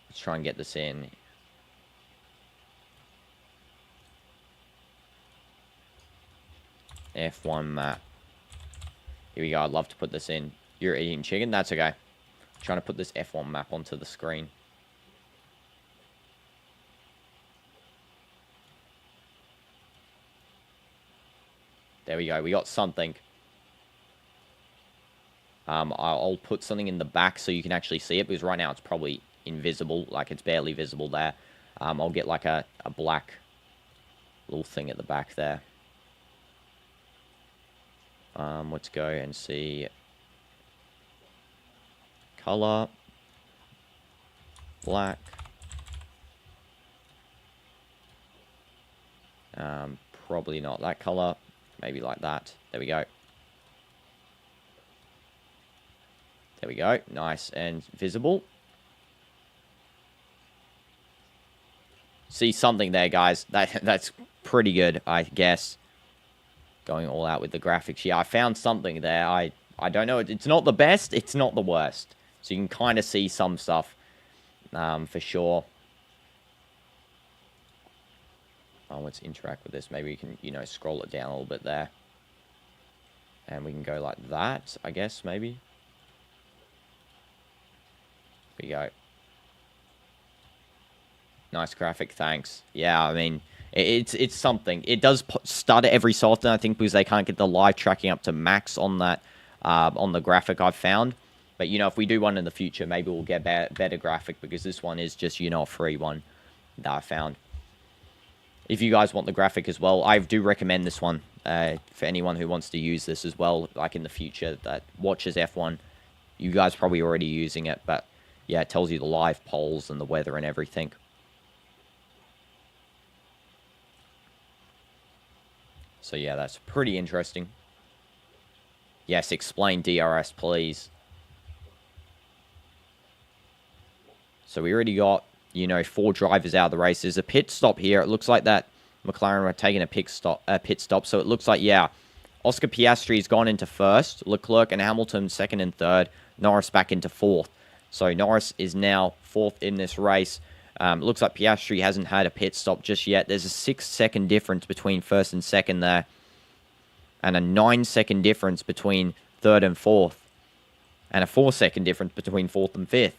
Let's try and get this in. F1 map. Here we go. I'd love to put this in. You're eating chicken? That's okay. I'm trying to put this F1 map onto the screen. There we go. We got something. I'll put something in the back so you can actually see it, because right now it's probably invisible. Like, it's barely visible there. I'll get like a black little thing at the back there. Let's go and see. Color. Black. Probably not that color. Maybe like that. There we go. There we go. Nice and visible. See something there, guys. That's pretty good, I guess. Going all out with the graphics. Yeah, I found something there. I don't know. It's not the best. It's not the worst. So you can kind of see some stuff for sure. Oh, let's interact with this. Maybe we can, scroll it down a little bit there. And we can go like that, I guess, maybe. There we go. Nice graphic, thanks. Yeah, I mean, It's something. It does stutter every so often, I think, because they can't get the live tracking up to max on that on the graphic I've found. But, you know, if we do one in the future, maybe we'll get better graphic, because this one is just, you know, a free one that I found. If you guys want the graphic as well, I do recommend this one for anyone who wants to use this as well, like in the future, that watches F1. You guys probably already using it, but yeah, it tells you the live polls and the weather and everything. So yeah, that's pretty interesting. Yes, explain DRS, please. So we already got, you know, 4 drivers out of the race. There's a pit stop here. It looks like that McLaren were taking a pit stop. So it looks like, yeah, Oscar Piastri's gone into first. Leclerc and Hamilton second and third. Norris back into fourth. So Norris is now fourth in this race. Looks like Piastri hasn't had a pit stop just yet. There's a 6-second difference between first and second there. And a 9-second difference between third and fourth. And a 4-second difference between fourth and fifth.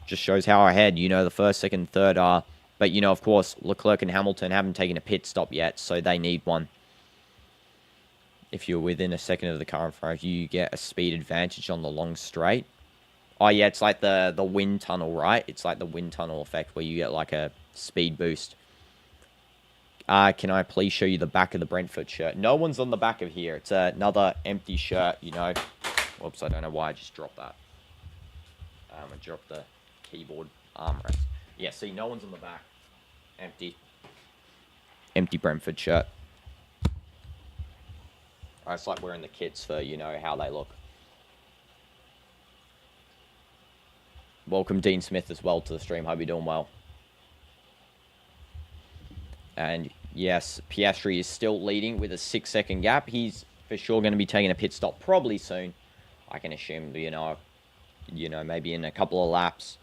Just shows how ahead, you know, the first, second, third are. But, you know, of course, Leclerc and Hamilton haven't taken a pit stop yet, so they need one. If you're within a second of the car in front of you, you get a speed advantage on the long straight. Oh, yeah, it's like the wind tunnel, right? It's like the wind tunnel effect where you get like a speed boost. Can I please show you the back of the Brentford shirt? No one's on the back of here. It's another empty shirt, you know. Whoops, I don't know why I just dropped that. I dropped the keyboard armrest. Yeah, see, no one's on the back. Empty. Empty Brentford shirt. I just like wearing the kits for, you know, how they look. Welcome Dean Smith as well to the stream. Hope you're doing well. And yes, Piastri is still leading with a 6-second gap. He's for sure going to be taking a pit stop probably soon. I can assume, you know, maybe in a couple of laps.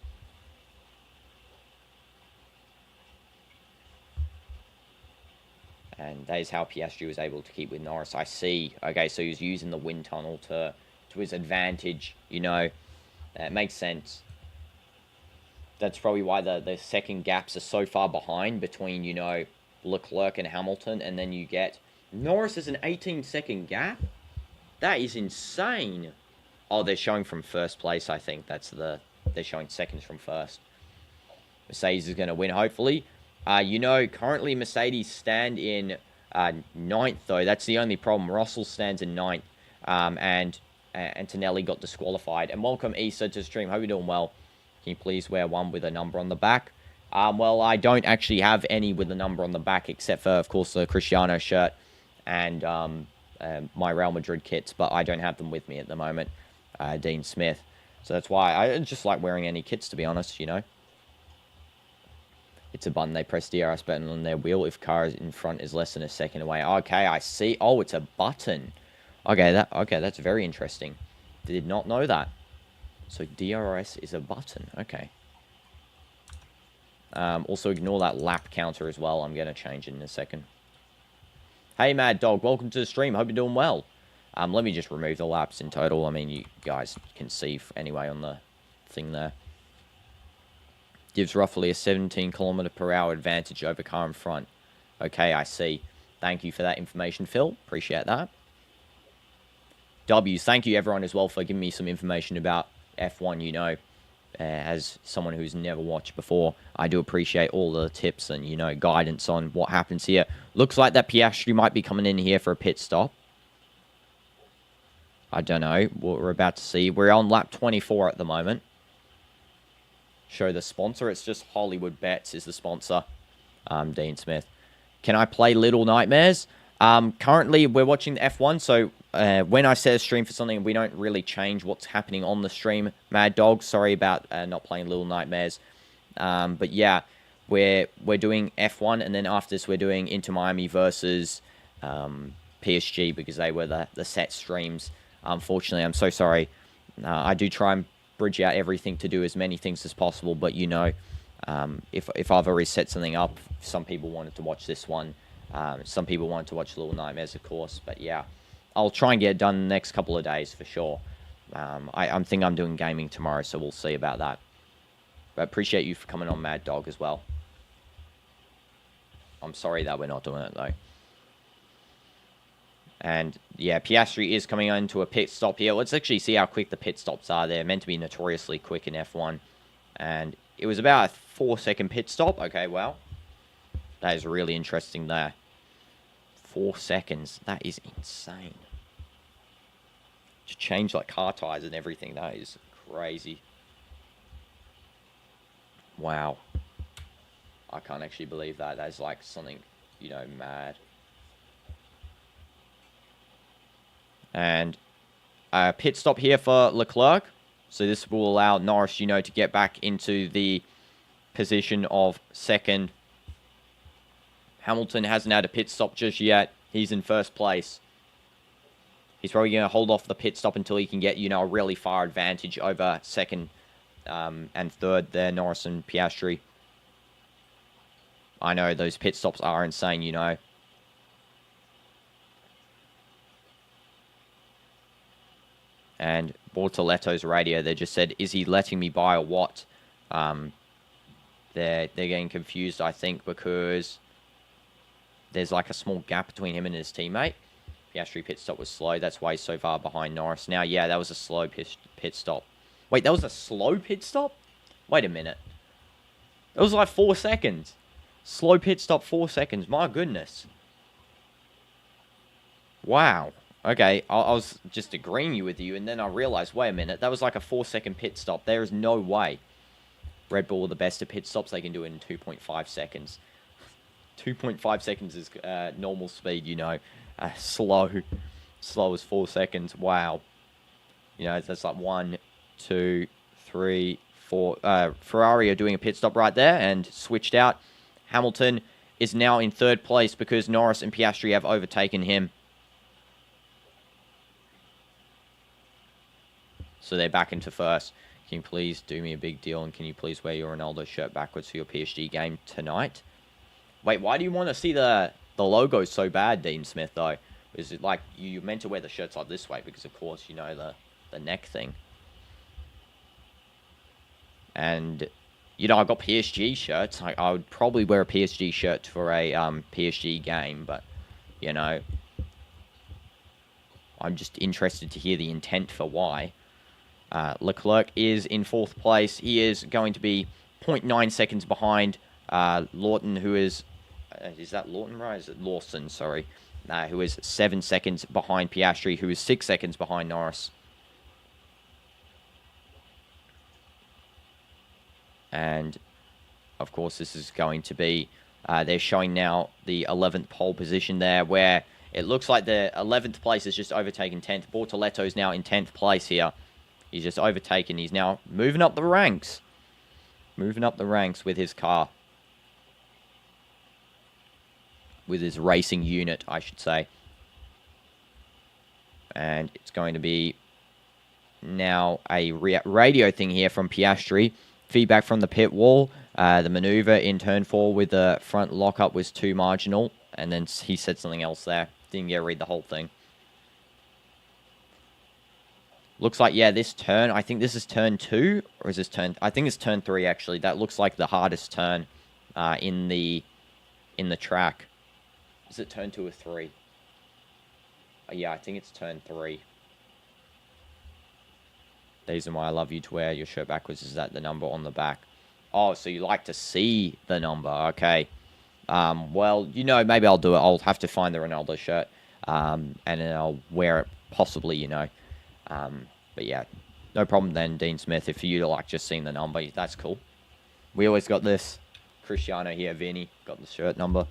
And that is how Piastri was able to keep with Norris. I see. Okay, so he was using the wind tunnel to his advantage, you know. It makes sense. That's probably why the second gaps are so far behind between, you know, Leclerc and Hamilton. And then you get Norris is an 18-second gap? That is insane. Oh, they're showing from first place, I think. They're showing seconds from first. Mercedes is going to win, hopefully. You know, currently Mercedes stand in ninth, though. That's the only problem. Russell stands in ninth, and Antonelli got disqualified. And welcome, Issa, to the stream. Hope you're doing well. Can you please wear one with a number on the back? Well, I don't actually have any with a number on the back, except for, of course, the Cristiano shirt and my Real Madrid kits, but I don't have them with me at the moment, Dean Smith. So that's why I just like wearing any kits, to be honest, you know. It's a button. They press DRS button on their wheel if car in front is less than a second away. Okay, I see. Oh, it's a button. Okay, that's very interesting. Did not know that. So DRS is a button. Okay. Also ignore that lap counter as well. I'm going to change it in a second. Hey, Mad Dog. Welcome to the stream. Hope you're doing well. Let me just remove the laps in total. I mean, you guys can see anyway on the thing there. Gives roughly a 17 km/h advantage over car in front. Okay, I see. Thank you for that information, Phil. Appreciate that. W's, thank you everyone as well for giving me some information about F1, you know. As someone who's never watched before, I do appreciate all the tips and, you know, guidance on what happens here. Looks like that Piastri might be coming in here for a pit stop. I don't know what we're about to see. We're on lap 24 at the moment. Show the sponsor. It's just Hollywood Bets is the sponsor. Dean Smith. Can I play Little Nightmares? Currently, we're watching the F1, so when I set a stream for something, we don't really change what's happening on the stream. Mad Dog, sorry about not playing Little Nightmares. But yeah, we're doing F1, and then after this, we're doing Inter Miami versus PSG, because they were the set streams. Unfortunately, I'm so sorry. I do try and bridge out everything to do as many things as possible, but you know, if I've already set something up, some people wanted to watch this one. Some people wanted to watch Little Nightmares, of course, but yeah, I'll try and get it done in the next couple of days for sure. I think I'm doing gaming tomorrow, so we'll see about that. But appreciate you for coming on, Mad Dog, as well. I'm sorry that we're not doing it, though. And, yeah, Piastri is coming into a pit stop here. Let's actually see how quick the pit stops are. They're meant to be notoriously quick in F1. And it was about a 4-second pit stop. Okay, well, that is really interesting there. 4 seconds. That is insane. To change, like, car tires and everything. That is crazy. Wow. I can't actually believe that. That's, like, something, you know, mad. And a pit stop here for Leclerc. So this will allow Norris, you know, to get back into the position of second. Hamilton hasn't had a pit stop just yet. He's in first place. He's probably going to hold off the pit stop until he can get, you know, a really far advantage over second and third there, Norris and Piastri. I know those pit stops are insane, you know. And Bortoletto's radio, they just said, is he letting me by or what? They're getting confused, I think, because there's like a small gap between him and his teammate. Piastri pit stop was slow. That's why he's so far behind Norris. Now, yeah, that was a slow pit stop. Wait, that was a slow pit stop? Wait a minute. It was like 4 seconds. Slow pit stop, 4 seconds. My goodness. Wow. Okay, I was just agreeing with you, and then I realized, wait a minute, that was like a 4-second pit stop. There is no way Red Bull are the best at pit stops. They can do it in 2.5 seconds. 2.5 seconds is normal speed, you know. Slow as 4 seconds. Wow. You know, that's like 1, 2, 3, 4. Ferrari are doing a pit stop right there and switched out. Hamilton is now in third place because Norris and Piastri have overtaken him. So they're back into first. Can you please do me a big deal, and can you please wear your Ronaldo shirt backwards for your PSG game tonight? Wait, why do you want to see the logo so bad, Dean Smith, though? Is it like you meant to wear the shirts like this way? Because, of course, you know, the neck thing. And, you know, I've got PSG shirts. I would probably wear a PSG shirt for a PSG game, but, you know, I'm just interested to hear the intent for why. Leclerc is in fourth place. He is going to be 0.9 seconds behind Lawton, who is that Lawton, right? Is it Lawson, sorry. Who is 7 seconds behind Piastri, who is 6 seconds behind Norris. And, of course, this is going to be... they're showing now the 11th pole position there, where it looks like the 11th place is just overtaken 10th. Bortoletto's now in 10th place here. He's just overtaken. He's now moving up the ranks. Moving up the ranks with his car. With his racing unit, I should say. And it's going to be now a radio thing here from Piastri. Feedback from the pit wall. The maneuver in turn 4 with the front lockup was too marginal. And then he said something else there. Didn't get to read the whole thing. Looks like, yeah, this turn, I think this is turn 2, or is this turn... I think it's turn 3, actually. That looks like the hardest turn in the track. Is it turn 2 or 3? Yeah, I think it's turn 3. The reason why I love you to wear your shirt backwards is that the number on the back. Oh, so you like to see the number. Okay. Well, you know, maybe I'll do it. I'll have to find the Ronaldo shirt. And then I'll wear it, possibly, you know. But yeah, no problem then, Dean Smith. If you like just seeing the number, that's cool. We always got this. Cristiano here, Vinny, got the shirt number.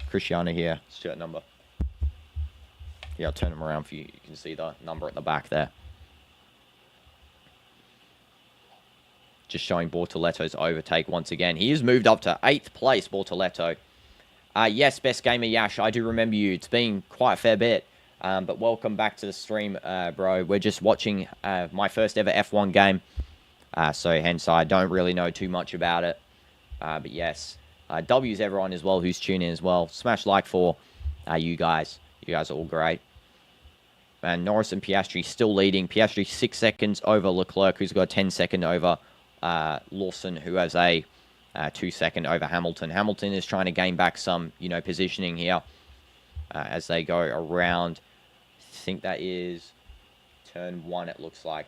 Cristiano here, shirt number. Yeah, I'll turn them around for you. You can see the number at the back there. Just showing Bortoletto's overtake once again. He has moved up to 8th place, Bortoletto. Yes, Best Gamer Yash, I do remember you. It's been quite a fair bit. But welcome back to the stream, bro. We're just watching my first ever F1 game. So hence I don't really know too much about it. But yes, W's everyone as well who's tuning in as well. Smash like for you guys. You guys are all great. And Norris and Piastri still leading. Piastri 6 seconds over Leclerc, who's got a 10-second over Lawson, who has a 2-second over Hamilton. Hamilton is trying to gain back some, positioning here as they go around. I think that is turn 1, it looks like.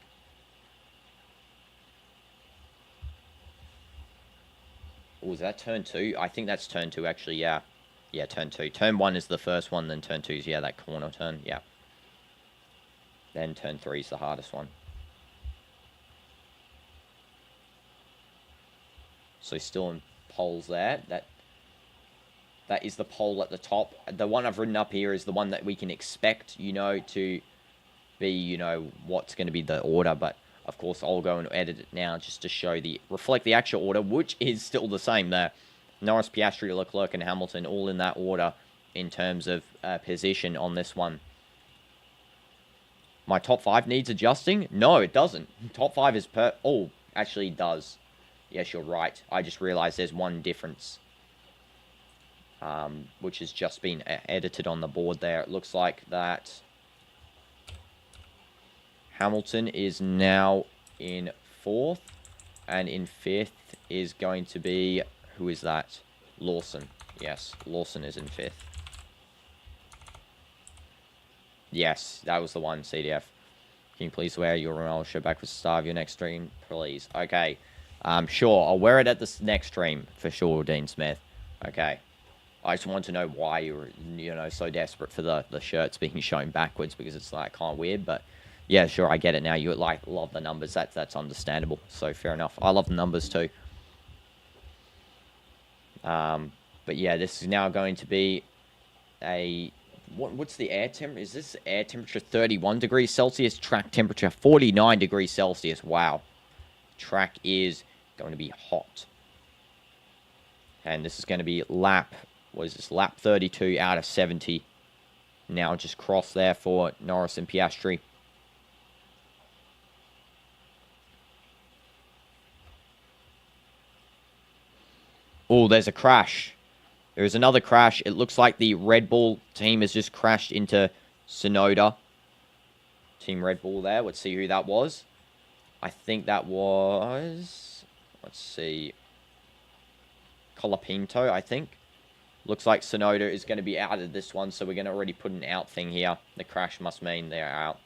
Oh, is that turn 2? I think that's turn 2, actually, yeah. Yeah, turn 2. Turn 1 is the first one, then turn 2 is, that corner turn, yeah. Then turn 3 is the hardest one. So still in poles there. That is the pole at the top. The one I've written up here is the one that we can expect, to be, what's going to be the order, but of course, I'll go and edit it now just to reflect the actual order, which is still the same there. Norris, Piastri, Leclerc, and Hamilton all in that order in terms of position on this one. My top 5 needs adjusting? No, it doesn't. Top 5 is oh, actually it does. Yes, you're right. I just realized there's one difference, which has just been edited on the board there. It looks like that Hamilton is now in 4th, and in 5th is going to be, who is that? Lawson. Yes, Lawson is in 5th. Yes, that was the one, CDF. Can you please wear your Ronaldo shirt back with the star of your next stream, please? Okay. Sure, I'll wear it at the next stream, for sure, Dean Smith. Okay. I just want to know why you're, so desperate for the shirts being shown backwards, because it's, like, kind of weird, but yeah, sure, I get it now. You, love the numbers. That's understandable. So, fair enough. I love the numbers, too. But, yeah, this is now going to be a... What's the air temperature? Is this air temperature 31 degrees Celsius? Track temperature 49 degrees Celsius. Wow. Track is going to be hot. And this is going to be lap 32 out of 70. Now just cross there for Norris and Piastri. Oh, there's a crash. There's another crash. It looks like the Red Bull team has just crashed into Tsunoda. Team Red Bull there. Let's see who that was. I think that was... Let's see. Colapinto, I think. Looks like Tsunoda is going to be out of this one, so we're going to already put an out thing here. The crash must mean they're out.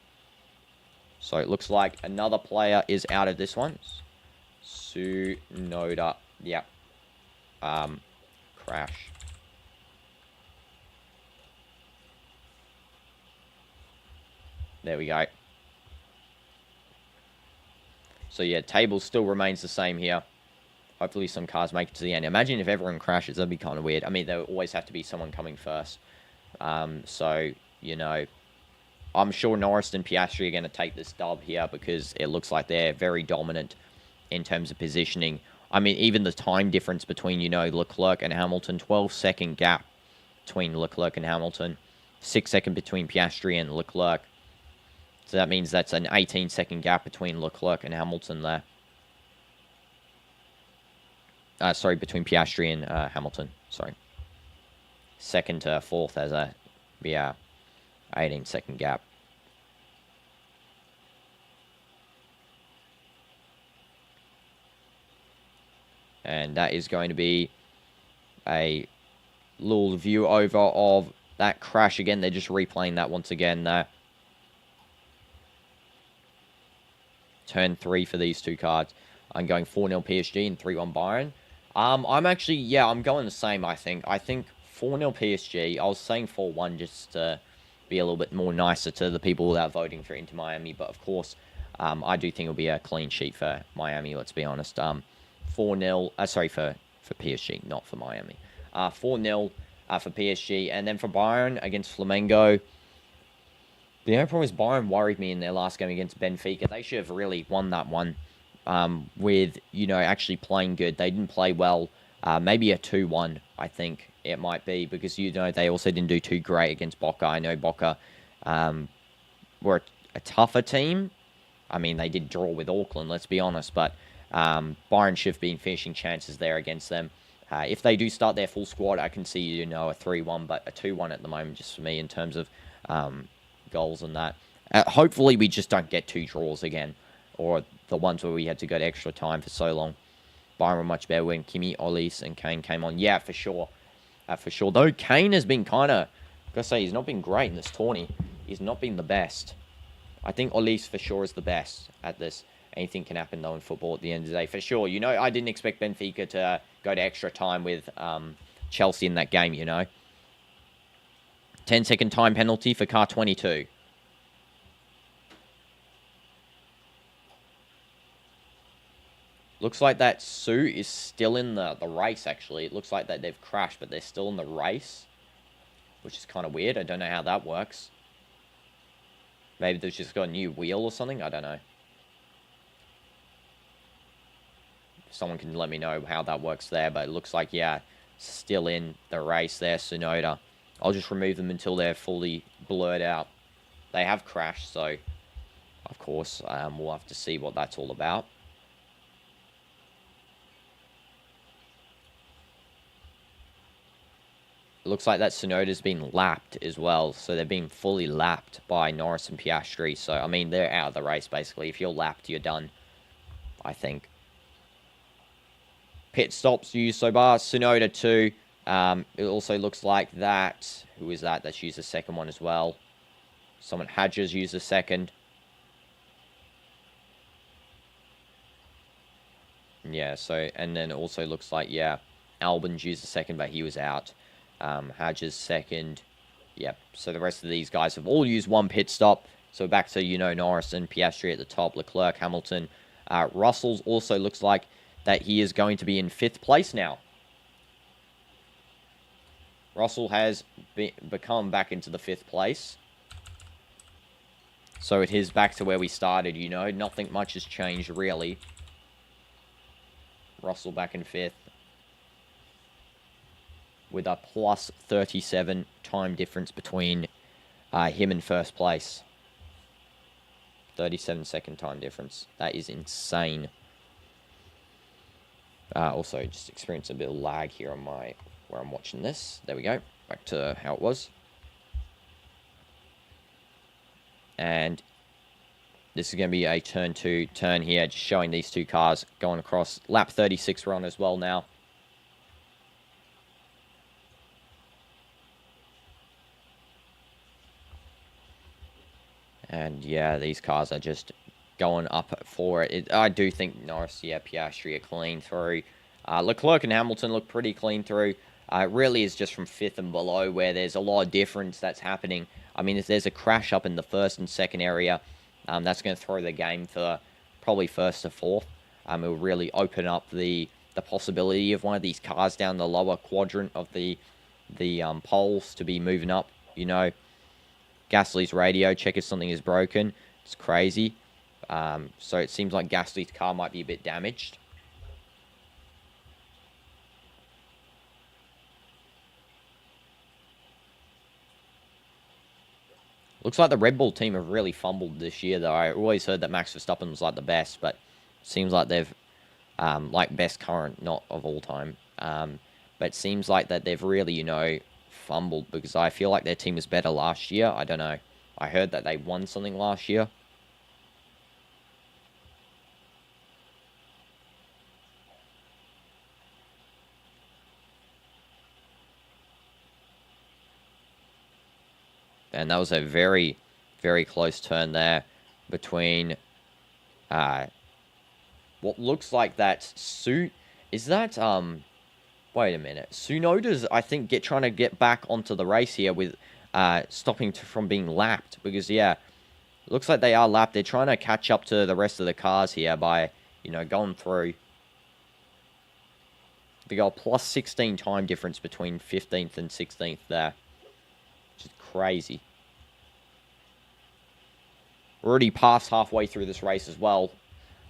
So it looks like another player is out of this one. Tsunoda. Yep. Crash. There we go. So yeah, table still remains the same here. Hopefully some cars make it to the end. Imagine if everyone crashes, that'd be kind of weird. I mean, there will always have to be someone coming first. So, I'm sure Norris and Piastri are going to take this dub here because it looks like they're very dominant in terms of positioning. I mean, even the time difference between, Leclerc and Hamilton, 12-second gap between Leclerc and Hamilton, 6-second between Piastri and Leclerc. So that means that's an 18-second gap between Leclerc and Hamilton there. Sorry, between Piastri and Hamilton. Sorry. 2nd to 4th as a 18-second gap. And that is going to be a little view over of that crash again. They're just replaying that once again there. Turn 3 for these two cards. I'm going 4-0 PSG and 3-1 Bayern. I'm actually, I'm going the same, I think. I think 4-0 PSG. I was saying 4-1 just to be a little bit more nicer to the people that are voting for Inter Miami. But, of course, I do think it'll be a clean sheet for Miami, let's be honest. 4-0, sorry, for PSG, not for Miami. 4-0 for PSG. And then for Bayern against Flamengo. The only problem is Bayern worried me in their last game against Benfica. They should have really won that one with, actually playing good. They didn't play well. Maybe a 2-1, I think it might be, because, they also didn't do too great against Boca. I know Boca were a tougher team. I mean, they did draw with Auckland, let's be honest, but Bayern should have been finishing chances there against them. If they do start their full squad, I can see, a 3-1, but a 2-1 at the moment, just for me, in terms of goals and that. Hopefully we just don't get 2 draws again, or the ones where we had to go to extra time for so long. Byron were much better when Kimi, Olise, and Kane came on. Yeah, for sure. For sure. Though Kane has been kind of, gotta say, he's not been great in this tourney. He's not been the best. I think Olise for sure is the best at this. Anything can happen, though, in football at the end of the day. For sure. You know, I didn't expect Benfica to go to extra time with Chelsea in that game, you know. 10-second time penalty for car 22. Looks like that Sue is still in the race, actually. It looks like that they've crashed, but they're still in the race. Which is kind of weird. I don't know how that works. Maybe they've just got a new wheel or something. I don't know. Someone can let me know how that works there. But it looks like, yeah, still in the race there, Tsunoda. I'll just remove them until they're fully blurred out. They have crashed, so of course we'll have to see what that's all about. It looks like that Tsunoda's been lapped as well. So they're being fully lapped by Norris and Piastri. So, I mean, they're out of the race, basically. If you're lapped, you're done, I think. Pit stops used so far. Tsunoda 2. It also looks like that. Who is that? That's used the second one as well. Someone Hadger's used the second. Yeah, so, and then it also looks like, yeah, Albon's used the second, but he was out. Hadger's second. Yep. So the rest of these guys have all used one pit stop. So back to, you know, Norris and Piastri at the top. Leclerc, Hamilton. Russell's also looks like that he is going to be in 5th place now. Russell has become back into the 5th place. So it is back to where we started, you know. Nothing much has changed, really. Russell back in 5th. With a plus 37 time difference between him and 1st place. 37-second time difference. That is insane. Also, just experienced a bit of lag here on where I'm watching this. There we go. Back to how it was. And this is going to be a turn 2 turn here. Just showing these two cars going across. Lap 36 we're on as well now. And yeah, these cars are just going up for it. I do think Norris, yeah, Piastri are clean through. Leclerc and Hamilton look pretty clean through. It really is just from 5th and below where there's a lot of difference that's happening. I mean, if there's a crash up in the 1st and 2nd area, that's going to throw the game for probably 1st to 4th. It will really open up the possibility of one of these cars down the lower quadrant of the poles to be moving up, you know. Gasly's radio, check if something is broken. It's crazy. So it seems like Gasly's car might be a bit damaged. Looks like the Red Bull team have really fumbled this year, though. I always heard that Max Verstappen was like the best, but it seems like they've, like best current, not of all time. But it seems like that they've really, you know, fumbled because I feel like their team was better last year. I don't know. I heard that they won something last year. And that was a very, very close turn there between what looks like that is that wait a minute. Tsunoda's, I think, trying to get back onto the race here with stopping from being lapped. Because, yeah, it looks like they are lapped. They're trying to catch up to the rest of the cars here by, you know, going through. They got a plus 16 time difference between 15th and 16th there. Which is crazy. We're already past halfway through this race as well.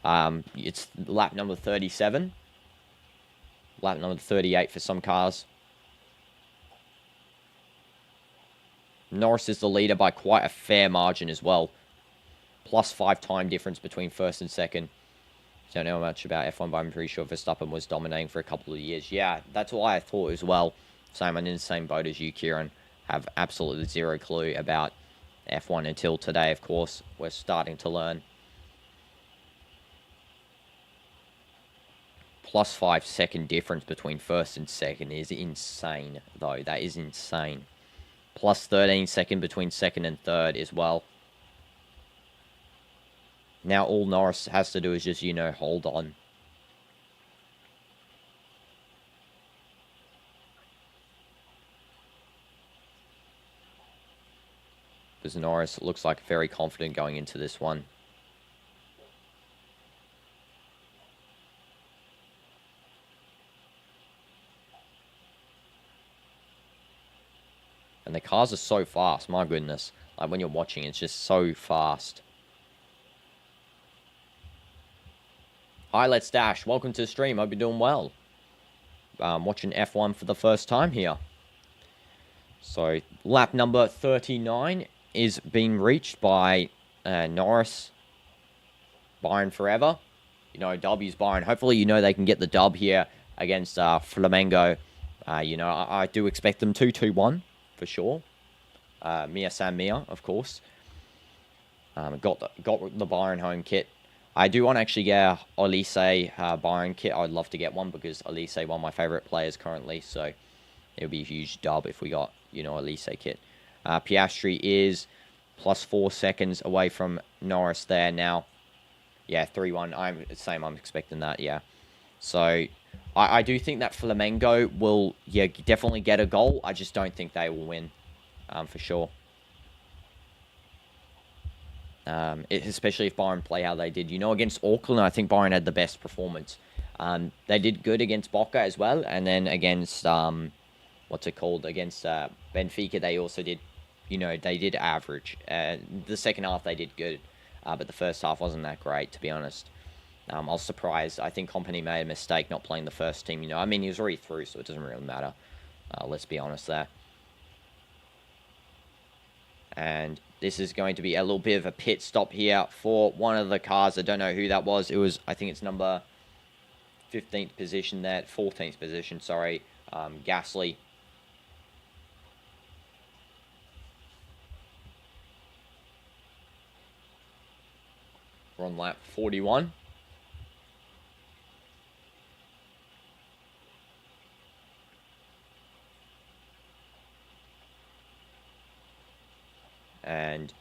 It's lap number 37. Lap number 38 for some cars. Norris is the leader by quite a fair margin as well. Plus 5 time difference between 1st and 2nd. Don't know much about F1, but I'm pretty sure Verstappen was dominating for a couple of years. Yeah, that's why I thought as well. Same, I'm in the same boat as you, Kieran. Have absolutely zero clue about F1 until today, of course. We're starting to learn. +5 second difference between first and second is insane, though. That is insane. +13 second between second and third as well. Now all Norris has to do is just, hold on. Because Norris looks like very confident going into this one. And the cars are so fast, my goodness. Like, when you're watching, it's just so fast. Hi, Let's Dash. Welcome to the stream. Hope you're doing well. Watching F1 for the first time here. So, lap number 39 is being reached by Norris. Byron forever. W's Byron. Hopefully, they can get the dub here against Flamengo. I do expect them to 2-1 for sure. Mia San Mia, of course. Got the Byron home kit. I do want to actually get a Olise Byron kit. I'd love to get one because Olise one of my favorite players currently. So it would be a huge dub if we got, Olise kit. Piastri is +4 seconds away from Norris there now. Yeah, 3-1. I'm expecting that, yeah. So I do think that Flamengo will, definitely get a goal. I just don't think they will win, for sure. Especially if Byron play how they did. Against Auckland, I think Byron had the best performance. They did good against Boca as well. And then against, Against Benfica, they also did, they did average. The second half, they did good. But the first half wasn't that great, to be honest. I was surprised. I think Company made a mistake not playing the first team. He was already through, so it doesn't really matter. Let's be honest there. And this is going to be a little bit of a pit stop here for one of the cars. I don't know who that was. I think it's number 15th position there. 14th position, sorry. Gasly. We're on lap 41. And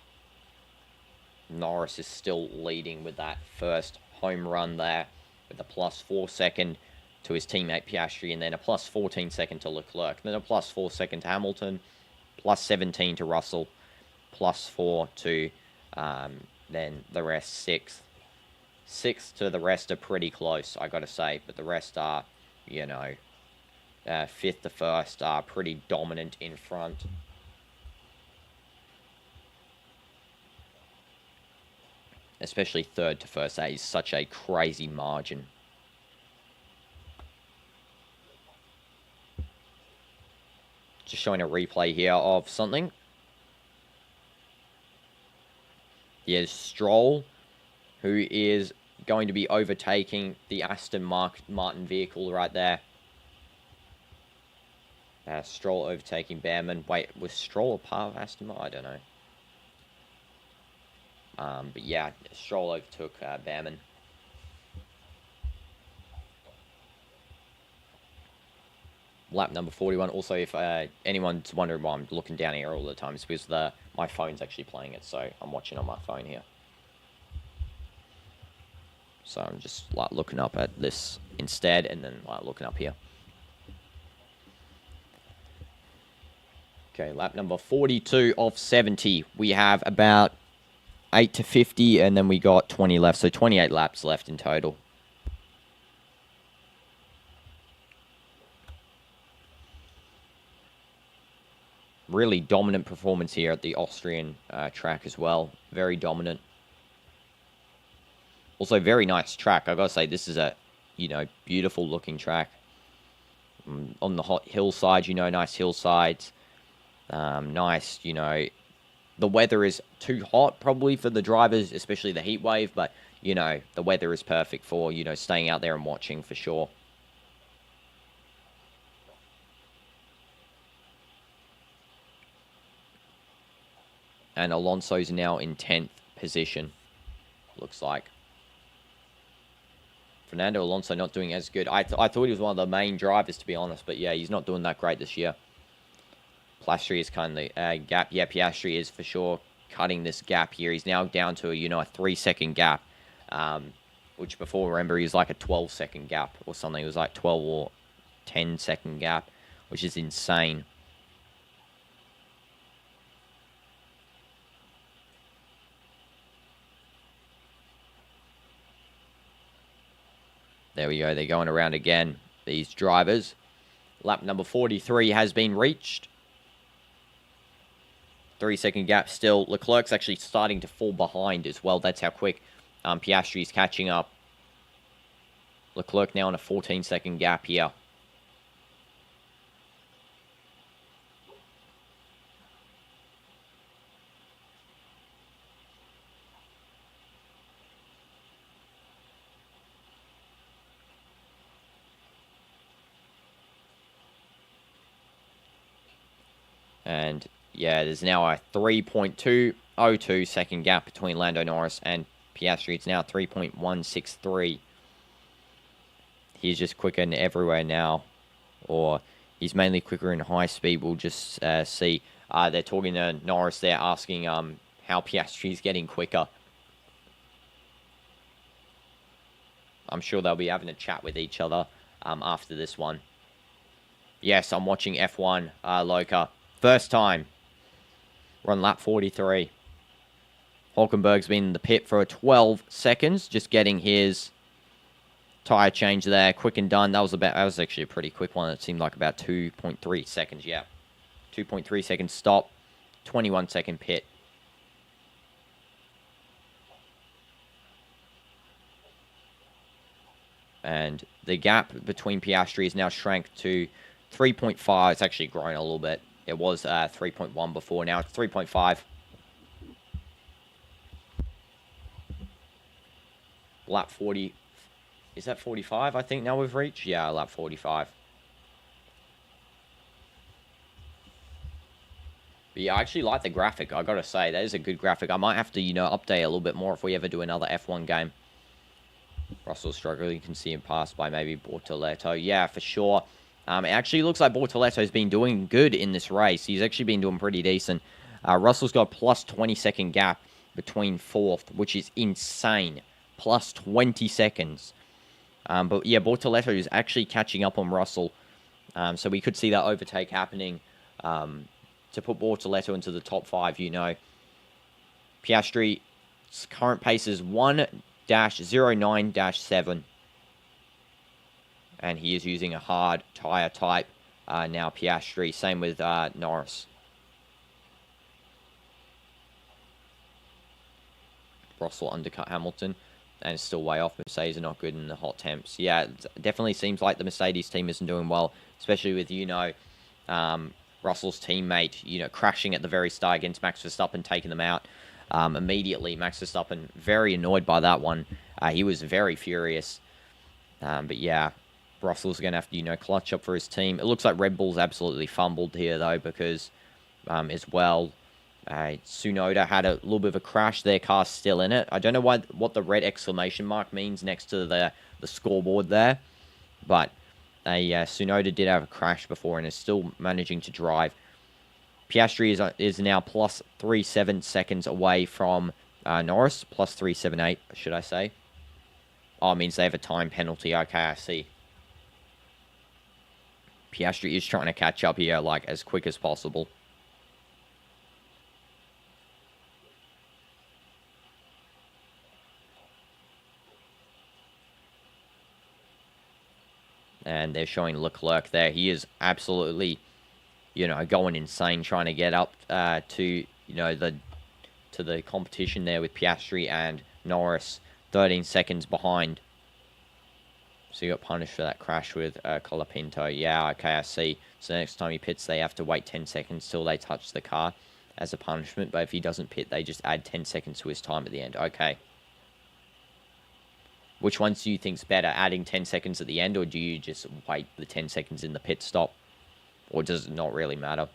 Norris is still leading with that first home run there with a +4 second to his teammate Piastri, and then a +14 second to Leclerc, then a +4 second to Hamilton, +17 to Russell, +4 to then the rest 6. 6 to the rest are pretty close, I gotta say, but the rest are, 5th to 1st are pretty dominant in front. Especially 3rd to 1st, that is such a crazy margin. Just showing a replay here of something. Here's Stroll, who is going to be overtaking the Aston Martin vehicle right there. Stroll overtaking Behrman. Wait, was Stroll a part of Aston Martin? I don't know. But yeah, Stroll overtook Behrman. Lap number 41. Also, if anyone's wondering why I'm looking down here all the time, it's because my phone's actually playing it, so I'm watching on my phone here. So I'm just looking up at this instead, and then looking up here. Okay, lap number 42 of 70. We have about 8 to 50, and then we got 20 left, so 28 laps left in total. Really dominant performance here at the Austrian track as well. Very dominant. Also, very nice track. I gotta say, this is a, beautiful looking track. On the hot hillside, nice hillsides. Nice, the weather is too hot probably for the drivers, especially the heat wave, but, the weather is perfect for, staying out there and watching for sure. And Alonso's now in 10th position, looks like. Fernando Alonso not doing as good. I thought he was one of the main drivers, to be honest. But yeah, he's not doing that great this year. Piastri is kind of the gap. Yeah, Piastri is for sure cutting this gap here. He's now down to, a 3-second gap. Which before, remember, he was like a 12-second gap or something. It was like 12 or 10-second gap, which is insane. There we go. They're going around again, these drivers. Lap number 43 has been reached. 3-second gap still. Leclerc's actually starting to fall behind as well. That's how quick Piastri is catching up. Leclerc now on a 14-second gap here. And yeah, there's now a 3.202 second gap between Lando Norris and Piastri. It's now 3.163. He's just quicker in everywhere now. Or he's mainly quicker in high speed. We'll just see. They're talking to Norris there, asking how Piastri's getting quicker. I'm sure they'll be having a chat with each other after this one. Yes, I'm watching F1, Loka. First time. We're on lap 43. Hulkenberg's been in the pit for 12 seconds, just getting his tire change there, quick and done. That was actually a pretty quick one. It seemed like about 2.3 seconds. Yeah, 2.3 seconds stop, 21-second pit. And the gap between Piastri is now shrank to 3.5. It's actually grown a little bit. It was 3.1 before. Now it's 3.5. Lap 40. Is that 45, I think, now we've reached? Yeah, lap 45. But yeah, I actually like the graphic, I gotta say. That is a good graphic. I might have to, update a little bit more if we ever do another F1 game. Russell's struggling. You can see him passed by maybe Bortoleto. Yeah, for sure. It actually looks like Bortoleto's been doing good in this race. He's actually been doing pretty decent. Russell's got a plus 20-second gap between fourth, which is insane. Plus 20 seconds. But yeah, Bortoleto is actually catching up on Russell. So we could see that overtake happening to put Bortoleto into the top 5, Piastri's current pace is 1-09-7. And he is using a hard tyre type now, Piastri. Same with Norris. Russell undercut Hamilton. And still way off. Mercedes are not good in the hot temps. Yeah, it definitely seems like the Mercedes team isn't doing well. Especially with, Russell's teammate, crashing at the very start against Max Verstappen, taking them out immediately. Max Verstappen, very annoyed by that one. He was very furious. But yeah, Russell's going to have to, clutch up for his team. It looks like Red Bull's absolutely fumbled here, though, because as well, Tsunoda had a little bit of a crash. Their car's still in it. I don't know what the red exclamation mark means next to the scoreboard there, but Tsunoda did have a crash before and is still managing to drive. Piastri is now plus 3.7 seconds away from Norris, plus 3.78, should I say. Oh, it means they have a time penalty. Okay, I see. Piastri is trying to catch up here, as quick as possible. And they're showing Leclerc there. He is absolutely, going insane, trying to get up to, the competition there with Piastri and Norris, 13 seconds behind. So he got punished for that crash with Colapinto. Yeah, okay, I see. So next time he pits, they have to wait 10 seconds till they touch the car as a punishment. But if he doesn't pit, they just add 10 seconds to his time at the end. Okay. Which ones do you think's better, adding 10 seconds at the end, or do you just wait the 10 seconds in the pit stop? Or does it not really matter?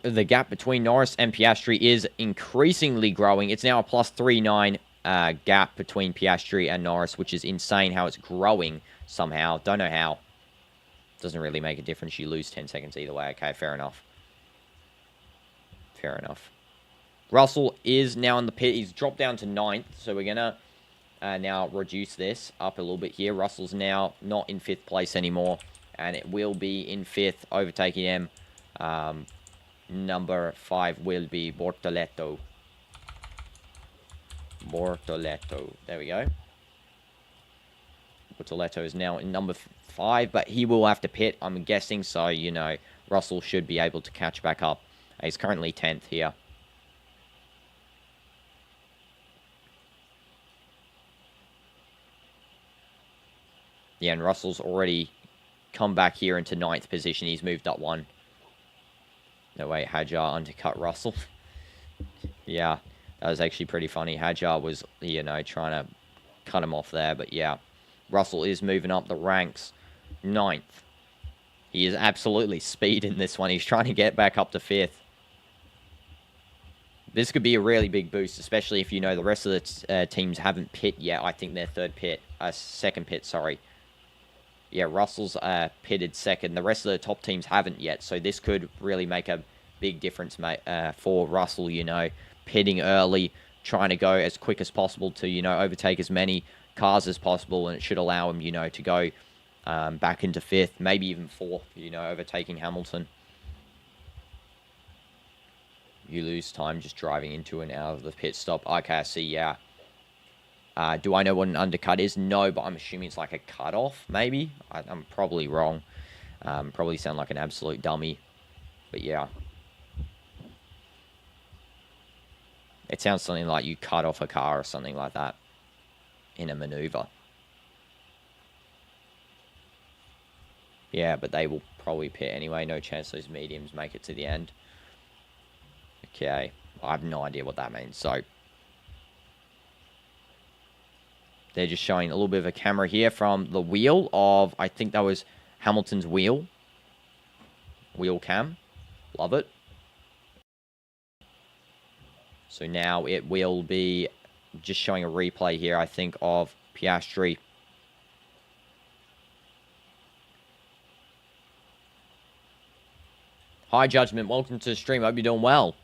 the gap between Norris and Piastri is increasingly growing. It's now a plus 3.9 gap between Piastri and Norris, which is insane how it's growing somehow. Don't know how. Doesn't really make a difference. You lose 10 seconds either way. Okay, fair enough. Fair enough. Russell is now in the pit. He's dropped down to 9th, so we're going to now reduce this up a little bit here. Russell's now not in 5th place anymore, and it will be in 5th, overtaking him. Number 5 will be Bortoleto. There we go. Bortoleto is now in number 5, but he will have to pit, I'm guessing, so, you know, Russell should be able to catch back up. He's currently 10th here. Yeah, and Russell's already come back here into 9th position. He's moved up 1. No way, Hadjar undercut Russell. Yeah, that was actually pretty funny. Hadjar was, you know, trying to cut him off there. But yeah, Russell is moving up the ranks. 9th. He is absolutely speeding this one. He's trying to get back up to 5th. This could be a really big boost, especially if, you know, the rest of the teams haven't pit yet. I think their second pit, sorry. Yeah, Russell's pitted second. The rest of the top teams haven't yet, so this could really make a big difference, mate, for Russell, you know, pitting early, trying to go as quick as possible to, you know, overtake as many cars as possible, and it should allow him, you know, to go back into 5th, maybe even 4th, you know, overtaking Hamilton. You lose time just driving into and out of the pit stop. Okay, I see, yeah. Do I know what an undercut is? No, but I'm assuming it's like a cutoff, maybe? I'm probably wrong. Probably sound like an absolute dummy. But yeah. It sounds something like you cut off a car or something like that in a maneuver. Yeah, but they will probably pit anyway. No chance those mediums make it to the end. Okay. I have no idea what that means, so... They're just showing a little bit of a camera here from the wheel of, I think that was Hamilton's wheel. Wheel cam. Love it. So now it will be just showing a replay here, I think, of Piastri. Hi, Judgment. Welcome to the stream. Hope you're doing well.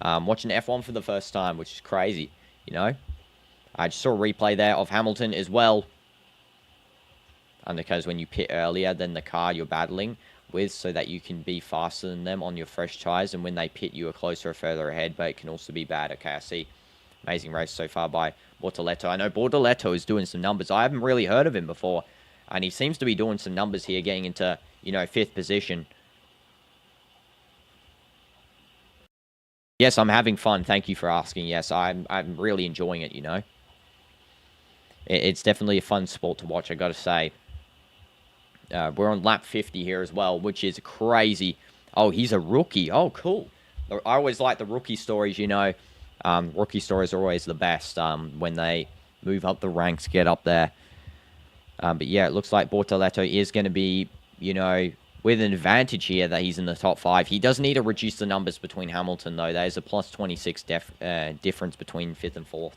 Watching F1 for the first time, which is crazy, you know. I just saw a replay there of Hamilton as well. And because when you pit earlier than the car you're battling with, so that you can be faster than them on your fresh tyres. And when they pit, you are closer or further ahead, but it can also be bad. Okay, I see. Amazing race so far by Bortoleto. I know Bortoleto is doing some numbers. I haven't really heard of him before. And he seems to be doing some numbers here, getting into, you know, 5th position. Yes, I'm having fun. Thank you for asking. Yes, I'm really enjoying it, you know. It's definitely a fun sport to watch, I got to say. We're on lap 50 here as well, which is crazy. Oh, he's a rookie. Oh, cool. I always like the rookie stories, you know. Rookie stories are always the best when they move up the ranks, get up there. But yeah, it looks like Bortoleto is going to be, you know, with an advantage here that he's in the top 5. He does need to reduce the numbers between Hamilton, though. There's a plus 26 difference between 5th and 4th.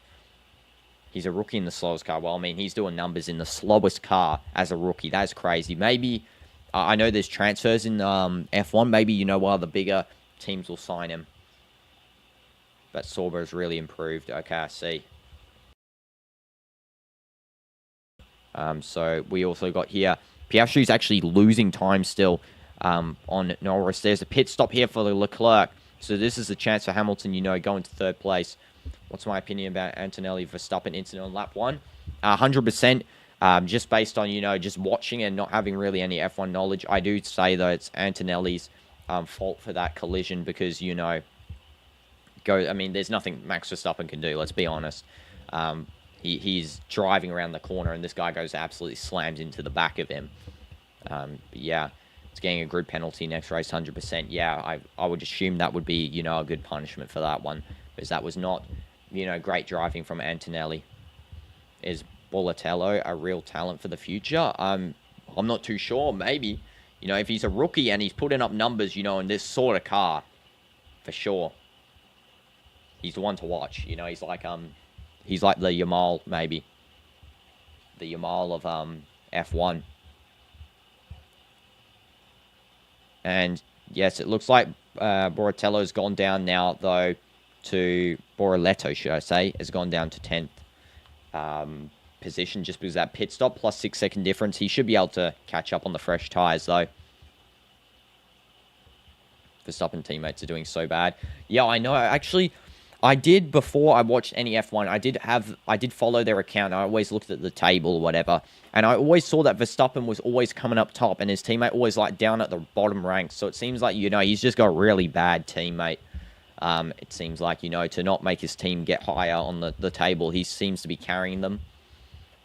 He's a rookie in the slowest car. Well, I mean, he's doing numbers in the slowest car as a rookie. That's crazy. Maybe, I know there's transfers in F1. Maybe, you know, while the bigger teams will sign him. But Sauber has really improved. Okay, I see. So we also got here, Piastri's actually losing time still on Norris. There's a pit stop here for the Leclerc. So this is a chance for Hamilton, you know, going to 3rd place. What's my opinion about Antonelli Verstappen incident on lap 1? 100%. Just based on, you know, just watching and not having really any F1 knowledge. I do say, though, it's Antonelli's fault for that collision because, you know, I mean, there's nothing Max Verstappen can do, let's be honest. He's driving around the corner and this guy goes absolutely slams into the back of him. But yeah, it's getting a grid penalty next race, 100%. Yeah, I would assume that would be, you know, a good punishment for that one. Because that was not, you know, great driving from Antonelli. Is Bortoleto a real talent for the future? I'm not too sure. Maybe, you know, if he's a rookie and he's putting up numbers, you know, in this sort of car, for sure. He's the one to watch. You know, he's like the Yamal, maybe. The Yamal of F1. And yes, it looks like Boratello's gone down now, though, to Borletto, should I say, has gone down to 10th position just because of that pit stop, plus 6-second difference. He should be able to catch up on the fresh tyres, though. Verstappen teammates are doing so bad. Yeah, I know. Actually, I did, before I watched any F1, I did follow their account. I always looked at the table or whatever, and I always saw that Verstappen was always coming up top, and his teammate always like down at the bottom ranks. So it seems like, you know, he's just got a really bad teammate. It seems like, you know, to not make his team get higher on the table, he seems to be carrying them.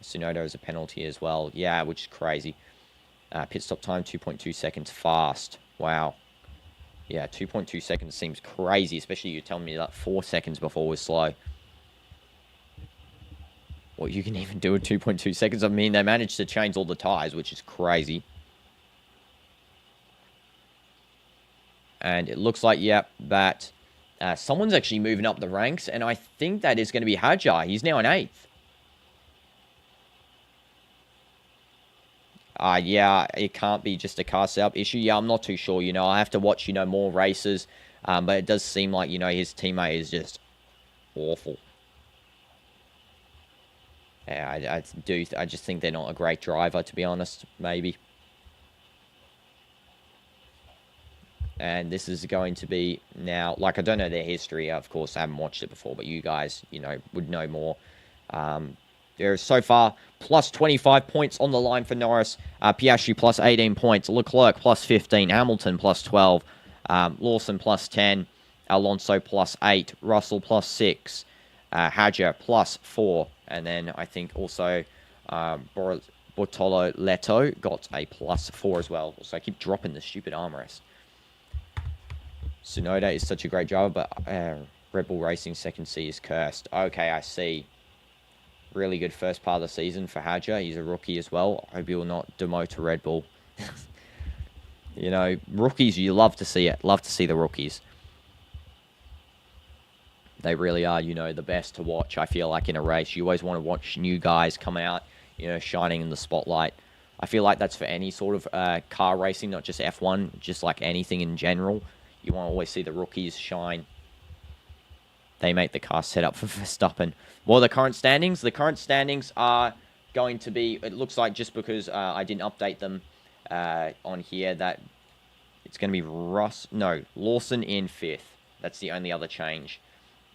Tsunoda is a penalty as well. Yeah, which is crazy. Pit stop time, 2.2 seconds fast. Wow. Yeah, 2.2 seconds seems crazy, especially you telling me that 4 seconds before was slow. Well, you can even do it 2.2 seconds. I mean, they managed to change all the tyres, which is crazy. And it looks like, yep, that someone's actually moving up the ranks, and I think that is going to be Hajar. He's now in 8th. Yeah, it can't be just a car setup issue. Yeah, I'm not too sure, you know. I have to watch, you know, more races. But it does seem like, you know, his teammate is just awful. Yeah, I just think they're not a great driver, to be honest, maybe. And this is going to be now, like, I don't know their history, of course, I haven't watched it before, but you guys, you know, would know more. There is so far plus 25 points on the line for Norris. Piastri plus 18 points. Leclerc plus 15. Hamilton plus 12. Lawson plus 10. Alonso plus 8. Russell plus 6. Hadjar plus 4. And then I think also Bortoleto got a plus 4 as well. So I keep dropping the stupid armrest. Tsunoda is such a great driver, but Red Bull Racing second C is cursed. Okay, I see. Really good first part of the season for Hadjar. He's a rookie as well. I hope he will not demote to Red Bull. You know, rookies, you love to see it. Love to see the rookies. They really are, you know, the best to watch, I feel like, in a race. You always want to watch new guys come out, you know, shining in the spotlight. I feel like that's for any sort of car racing, not just F1, just like anything in general. You want to always see the rookies shine. They make the car set up for Verstappen. Well, the current standings are going to be, it looks like, just because I didn't update them on here, that it's going to be Lawson in 5th. That's the only other change.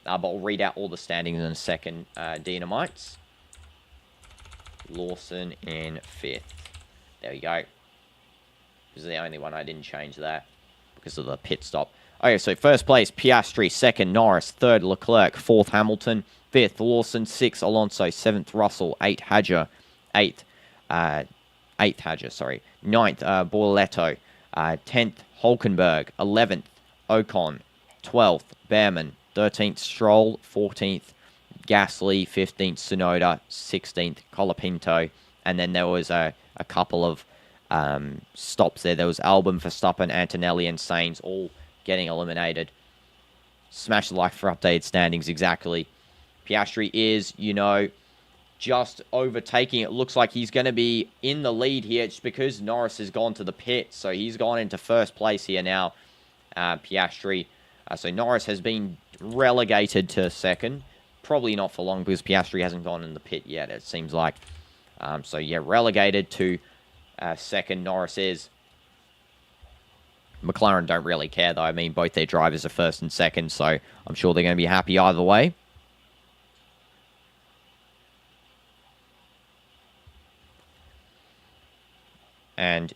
But I'll read out all the standings in a second. Dynamites. Lawson in 5th. There we go. This is the only one I didn't change there because of the pit stop. Okay, so first place, Piastri. Second, Norris. Third, Leclerc. Fourth, Hamilton. Fifth, Lawson. Sixth, Alonso. 7th, Russell. 8th, Hadjar. 8th Hadjar, sorry. 9th, Borletto. 10th, Hulkenberg. 11th, Ocon. 12th, Behrman. 13th, Stroll. 14th, Gasly. 15th, Tsunoda. 16th, Colapinto. And then there was a couple of stops there. There was Albon, Verstappen, Antonelli, and Sainz all getting eliminated. Smash the like for updated standings, exactly. Piastri is, you know, just overtaking. It looks like he's going to be in the lead here just because Norris has gone to the pit. So he's gone into first place here now, Piastri. So Norris has been relegated to second. Probably not for long because Piastri hasn't gone in the pit yet, it seems like. So yeah, relegated to second, Norris is. McLaren don't really care, though. I mean, both their drivers are first and second, so I'm sure they're going to be happy either way. And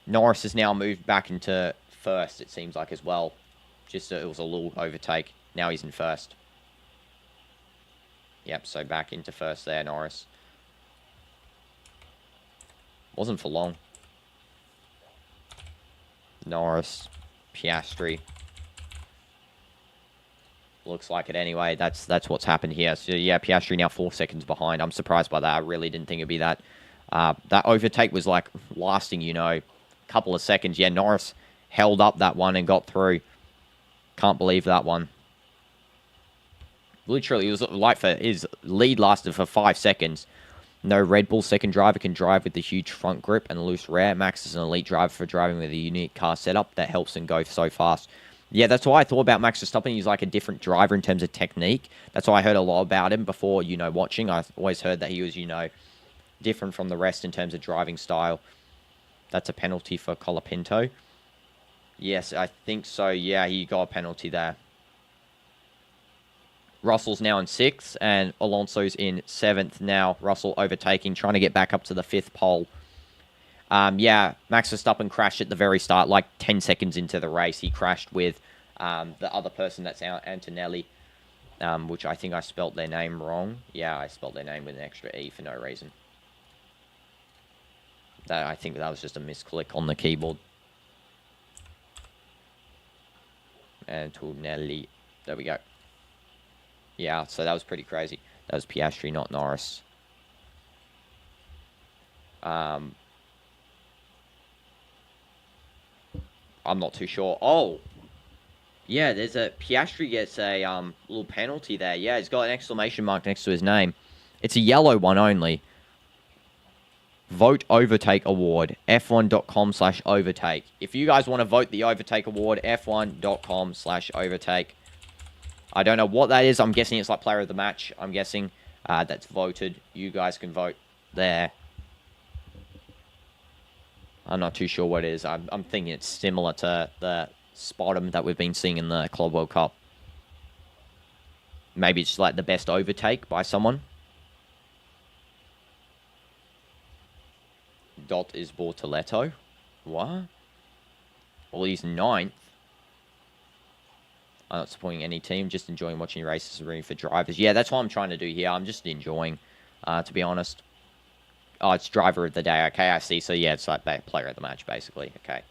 Norris has now moved back into first, it seems like, as well. Just it was a little overtake. Now he's in first. Yep, so back into first there, Norris. Wasn't for long. Norris, Piastri. Looks like it anyway. That's what's happened here. So yeah, Piastri now 4 seconds behind. I'm surprised by that. I really didn't think it'd be that. That overtake was like lasting, you know, a couple of seconds. Yeah, Norris held up that one and got through. Can't believe that one. Literally, it was like his lead lasted for 5 seconds. No Red Bull second driver can drive with the huge front grip and loose rear. Max is an elite driver for driving with a unique car setup that helps him go so fast. Yeah, that's why I thought about Max Verstappen. He's like a different driver in terms of technique. That's why I heard a lot about him before, watching. I always heard that he was, different from the rest in terms of driving style. That's a penalty for Colapinto. Yes, I think so. Yeah, he got a penalty there. Russell's now in 6th, and Alonso's in 7th now. Russell overtaking, trying to get back up to the 5th pole. Yeah, Max Verstappen crashed at the very start, like 10 seconds into the race. He crashed with the other person, that's Antonelli, which I think I spelt their name wrong. Yeah, I spelt their name with an extra E for no reason. I think that was just a misclick on the keyboard. Antonelli. There we go. Yeah, so that was pretty crazy. That was Piastri, not Norris. I'm not too sure. Oh! Yeah, there's a... Piastri gets a little penalty there. Yeah, he's got an exclamation mark next to his name. It's a yellow one only. Vote Overtake Award. F1.com/overtake. If you guys want to vote the Overtake Award, F1.com/overtake. I don't know what that is. I'm guessing it's like player of the match. I'm guessing that's voted. You guys can vote there. I'm not too sure what it is. I'm thinking it's similar to the Spot'em that we've been seeing in the Club World Cup. Maybe it's like the best overtake by someone. Dot is Bortoletto. What? Well, he's 9th. I'm not supporting any team, just enjoying watching races rooting for drivers. Yeah, that's what I'm trying to do here. I'm just enjoying, to be honest. Oh, it's driver of the day. Okay, I see. So, yeah, it's like player of the match, basically. Okay.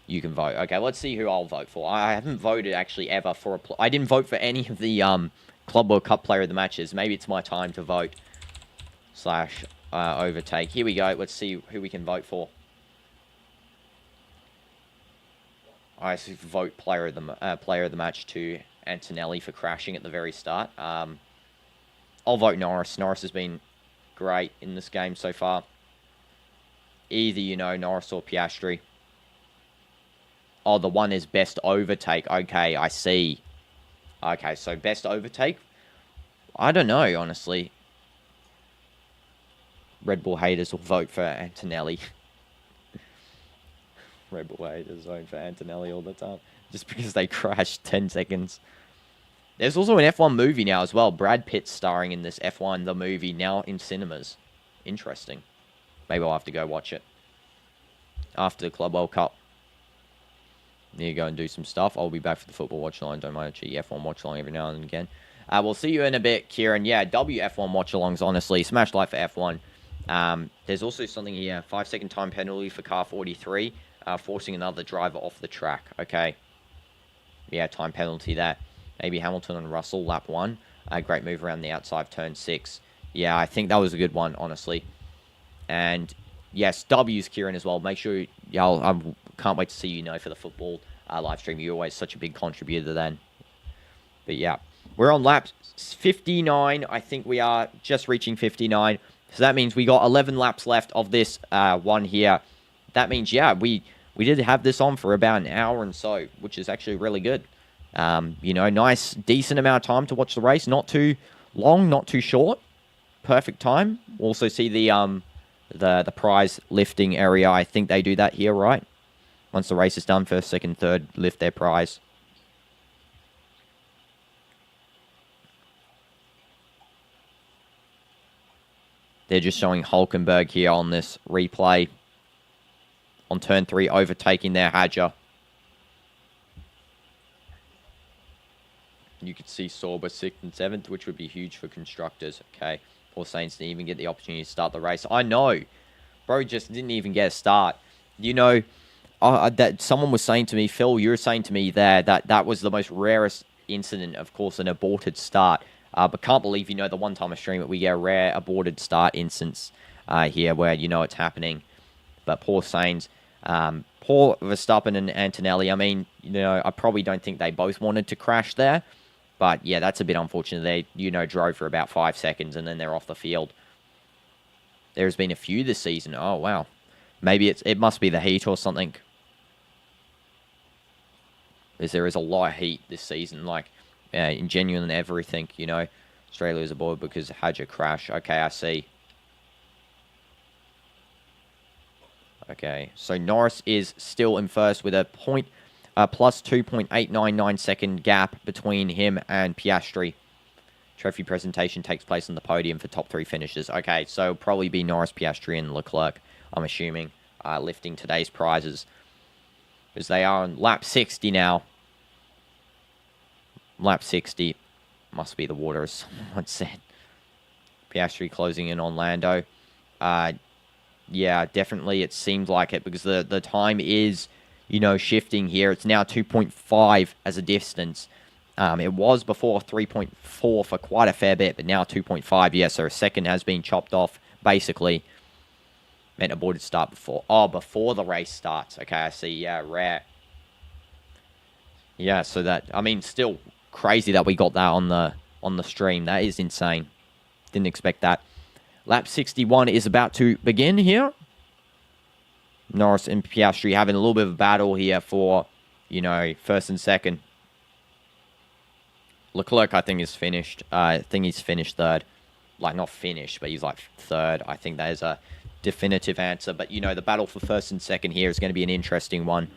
You can vote. Okay, let's see who I'll vote for. I haven't voted, actually, ever for I didn't vote for any of the Club World Cup player of the matches. Maybe it's my time to vote. /overtake. Here we go. Let's see who we can vote for. I vote player of the match to Antonelli for crashing at the very start. I'll vote Norris. Norris has been great in this game so far. Either, Norris or Piastri. Oh, the one is best overtake. Okay, I see. Okay, so best overtake? I don't know, honestly. Red Bull haters will vote for Antonelli. Red Bull haters vote for Antonelli all the time. Just because they crashed 10 seconds. There's also an F1 movie now as well. Brad Pitt's starring in this F1, the movie, now in cinemas. Interesting. Maybe I'll have to go watch it. After the Club World Cup. Need to go and do some stuff. I'll be back for the football watch-along. Don't mind actually F1 watch-along every now and again. We'll see you in a bit, Kieran. Yeah, WF1 watch-alongs, honestly. Smash like for F1. There's also something here. 5-second time penalty for car 43. Forcing another driver off the track. Okay. Yeah, time penalty there. Maybe Hamilton and Russell, lap 1. Great move around the outside, turn 6. Yeah, I think that was a good one, honestly. And, yes, W's, Kieran, as well. Make sure, I can't wait to see you, for the football live stream. You're always such a big contributor then. But, yeah. We're on lap 59. I think we are just reaching 59. So that means we got 11 laps left of this one here. That means, yeah, we did have this on for about an hour and so, which is actually really good. Nice, decent amount of time to watch the race. Not too long, not too short. Perfect time. We'll also see the prize lifting area. I think they do that here, right? Once the race is done, first, second, third, lift their prize. They're just showing Hulkenberg here on this replay. On turn 3, overtaking their Hadja. You could see Sauber 6th and 7th, which would be huge for constructors. Okay. Poor Saints didn't even get the opportunity to start the race. I know. Bro just didn't even get a start. That someone was saying to me, Phil, you were saying to me there that was the most rarest incident, of course, an aborted start. But can't believe, the one time I stream it, we get a rare aborted start instance here where, it's happening. But poor Sainz, Poor Verstappen and Antonelli. I mean, I probably don't think they both wanted to crash there. But, yeah, that's a bit unfortunate. They, drove for about 5 seconds and then they're off the field. There's been a few this season. Oh, wow. Maybe it must be the heat or something. Because there is a lot of heat this season. Like, in genuine everything, Australia is aboard because had your crash. Okay, I see. Okay, so Norris is still in first with a plus 2.899 second gap between him and Piastri. Trophy presentation takes place on the podium for top 3 finishers. Okay, so it'll probably be Norris, Piastri, and Leclerc, I'm assuming, lifting today's prizes. Because they are on lap 60 now. Lap 60. Must be the water, as someone said. Piastri closing in on Lando. Yeah, definitely it seemed like it because the time is, shifting here. It's now 2.5 as a distance. It was before 3.4 for quite a fair bit, but now 2.5. Yeah, so a second has been chopped off, basically. Meant aborted start before. Oh, before the race starts. Okay, I see. Yeah, rare. Yeah, so that, I mean, still crazy that we got that on the stream. That is insane. Didn't expect that. Lap 61 is about to begin here. Norris and Piastri having a little bit of a battle here for, first and second. Leclerc, I think, is finished. I think he's finished third. Like, not finished, but he's, like, third. I think that is a definitive answer. But, the battle for first and second here is going to be an interesting one.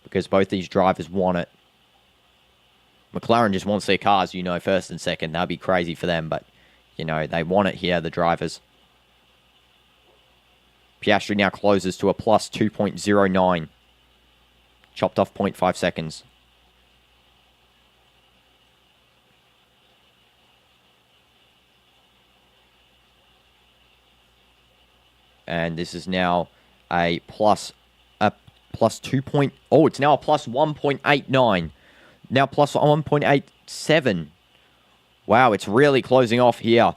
Because both these drivers want it. McLaren just wants their cars, first and second. That'd be crazy for them, but... they want it here, the drivers. Piastri now closes to a plus 2.09. Chopped off 0.5 seconds. And this is now a plus 2. Oh, it's now a plus 1.89. Now plus 1.87. Wow, it's really closing off here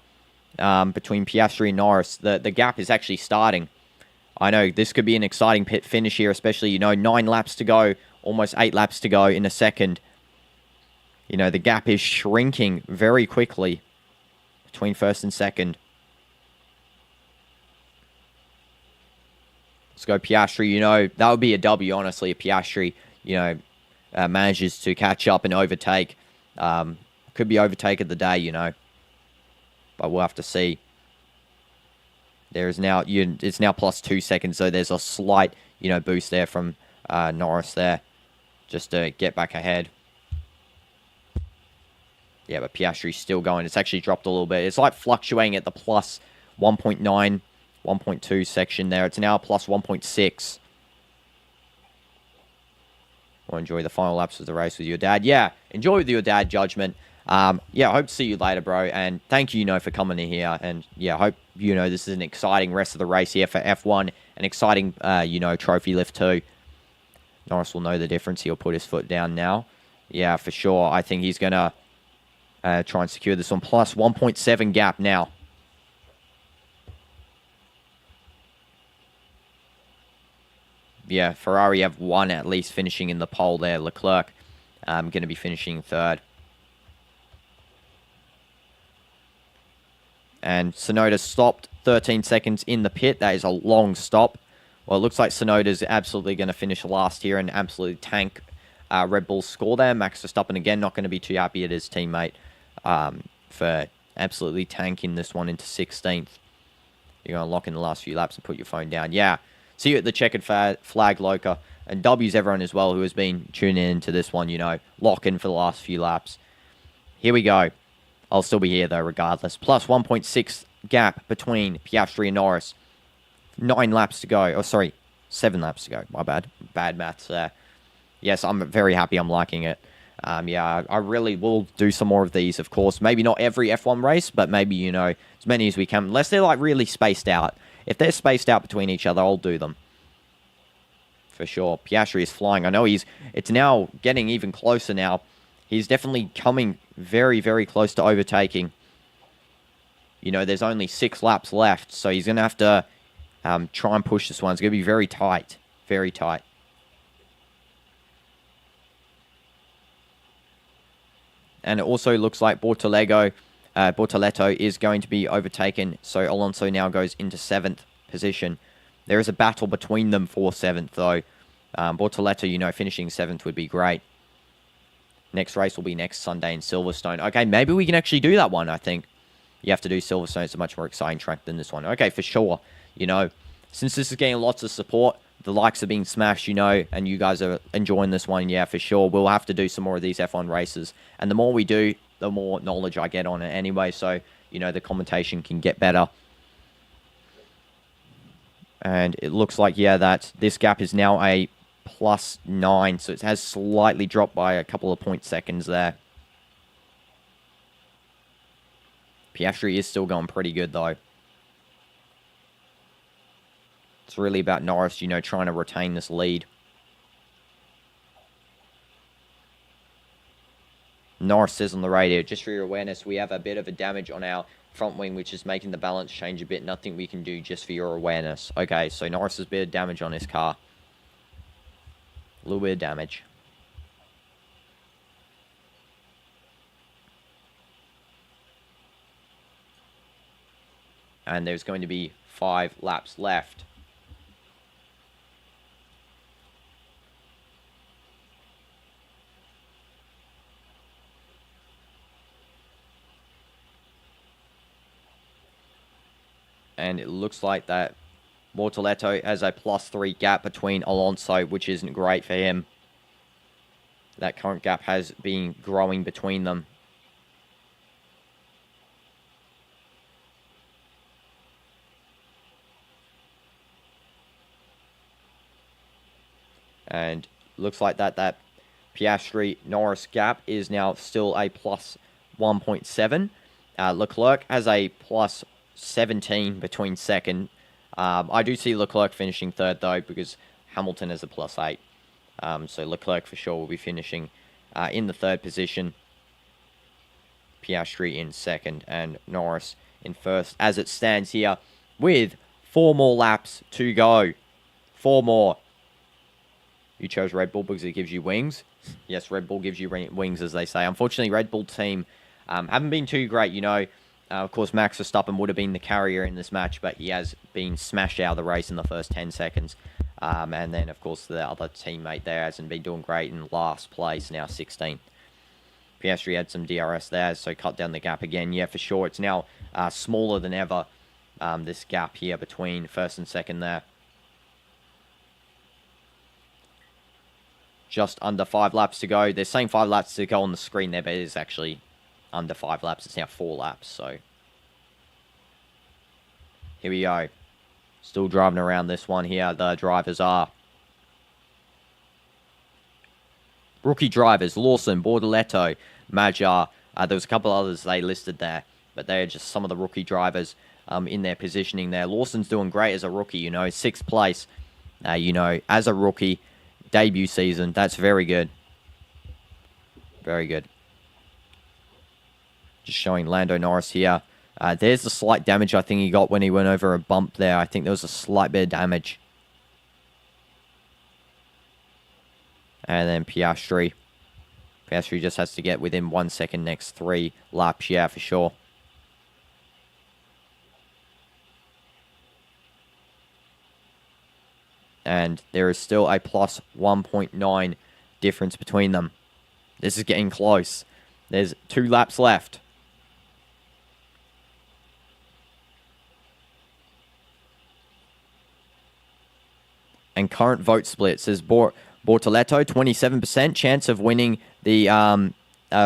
between Piastri and Norris. The gap is actually starting. I know this could be an exciting pit finish here, especially, 9 laps to go, almost 8 laps to go in a second. The gap is shrinking very quickly between first and second. Let's go Piastri. That would be a W, honestly, if Piastri, manages to catch up and overtake. Could be overtake of the day, But we'll have to see. There is now, it's now plus 2 seconds, so there's a slight, boost there from Norris there. Just to get back ahead. Yeah, but Piastri's still going. It's actually dropped a little bit. It's like fluctuating at the plus 1.9, 1.2 section there. It's now plus 1.6. Or enjoy the final laps of the race with your dad. Yeah, enjoy with your dad, Judgment. Yeah, I hope to see you later, bro. And thank you, for coming in here. And yeah, I hope, this is an exciting rest of the race here for F1. An exciting, trophy lift too. Norris will know the difference. He'll put his foot down now. Yeah, for sure. I think he's going to try and secure this one. Plus 1.7 gap now. Yeah, Ferrari have one at least finishing in the pole there. Leclerc going to be finishing third. And Tsunoda stopped 13 seconds in the pit. That is a long stop. Well, it looks like Tsunoda's absolutely going to finish last here and absolutely tank Red Bull's score there. Max Verstappen, again, not going to be too happy at his teammate for absolutely tanking this one into 16th. You're going to lock in the last few laps and put your phone down. Yeah. See you at the checkered flag, Loca. And W's everyone as well who has been tuning into this one, lock in for the last few laps. Here we go. I'll still be here, though, regardless. Plus 1.6 gap between Piastri and Norris. 9 laps to go. Oh, sorry. 7 laps to go. My bad. Bad maths there. Yes, I'm very happy. I'm liking it. Yeah, I really will do some more of these, of course. Maybe not every F1 race, but maybe, as many as we can. Unless they're, really spaced out. If they're spaced out between each other, I'll do them. For sure. Piastri is flying. I know it's now getting even closer now. He's definitely coming very, very close to overtaking. There's only 6 laps left, so he's going to have to try and push this one. It's going to be very tight. Very tight. And it also looks like Bortoletto is going to be overtaken. So Alonso now goes into 7th position. There is a battle between them for 7th, though. Bortoletto, you know, finishing 7th would be great. Next race will be next Sunday in Silverstone. Okay, maybe we can actually do that one, I think. You have to do Silverstone. It's a much more exciting track than this one. Okay, for sure. You know, since this is getting lots of support, the likes are being smashed, you know, and you guys are enjoying this one, yeah, for sure. We'll have to do some more of these F1 races. And the more we do, the more knowledge I get on it anyway. So, you know, the commentation can get better. And it looks like, yeah, that this gap is now a +9. So it has slightly dropped by a couple of seconds there. Piastri is still going pretty good, though. It's really about Norris, you know, trying to retain this lead. Norris says on the radio, just for your awareness, we have a bit of a damage on our front wing, which is making the balance change a bit. Nothing we can do, just for your awareness. Okay, so Norris has a bit of damage on his car. A little bit of damage. And there's going to be 5 laps left. And it looks like that Bortoletto has a +3 gap between Alonso, which isn't great for him. That current gap has been growing between them. And looks like that Piastri-Norris gap is now still a +1.7. Leclerc has a +17 between second. I do see Leclerc finishing 3rd, though, because Hamilton has a +8. So Leclerc for sure will be finishing in the 3rd position. Piastri in 2nd and Norris in 1st as it stands here with 4 more laps to go. 4 more. You chose Red Bull because it gives you wings. Yes, Red Bull gives you wings, as they say. Unfortunately, Red Bull team haven't been too great, you know. Of course, Max Verstappen would have been the carrier in this match, but he has been smashed out of the race in the first 10 seconds. And then, of course, the other teammate there hasn't been doing great in last place, now 16th. Piastri had some DRS there, so cut down the gap again. Yeah, for sure, it's now smaller than ever, this gap here between 1st and 2nd there. Just under 5 laps to go. They're saying 5 laps to go on the screen there, but it is actually under 5 laps. It's now 4 laps, so here we go. Still driving around this one here. The drivers are rookie drivers: Lawson, Bortoletto, Majar. There was a couple others they listed there, but they're just some of the rookie drivers in their positioning there. Lawson's doing great as a rookie, you know, 6th place, you know, as a rookie, debut season. That's very good. Very good. Just showing Lando Norris here. There's the slight damage I think he got when he went over a bump there. I think there was a slight bit of damage. And then Piastri. Piastri just has to get within 1 second next 3 laps. Yeah, for sure. And there is still a +1.9 difference between them. This is getting close. There's 2 laps left. And current vote split says Bortoletto, 27% chance of winning the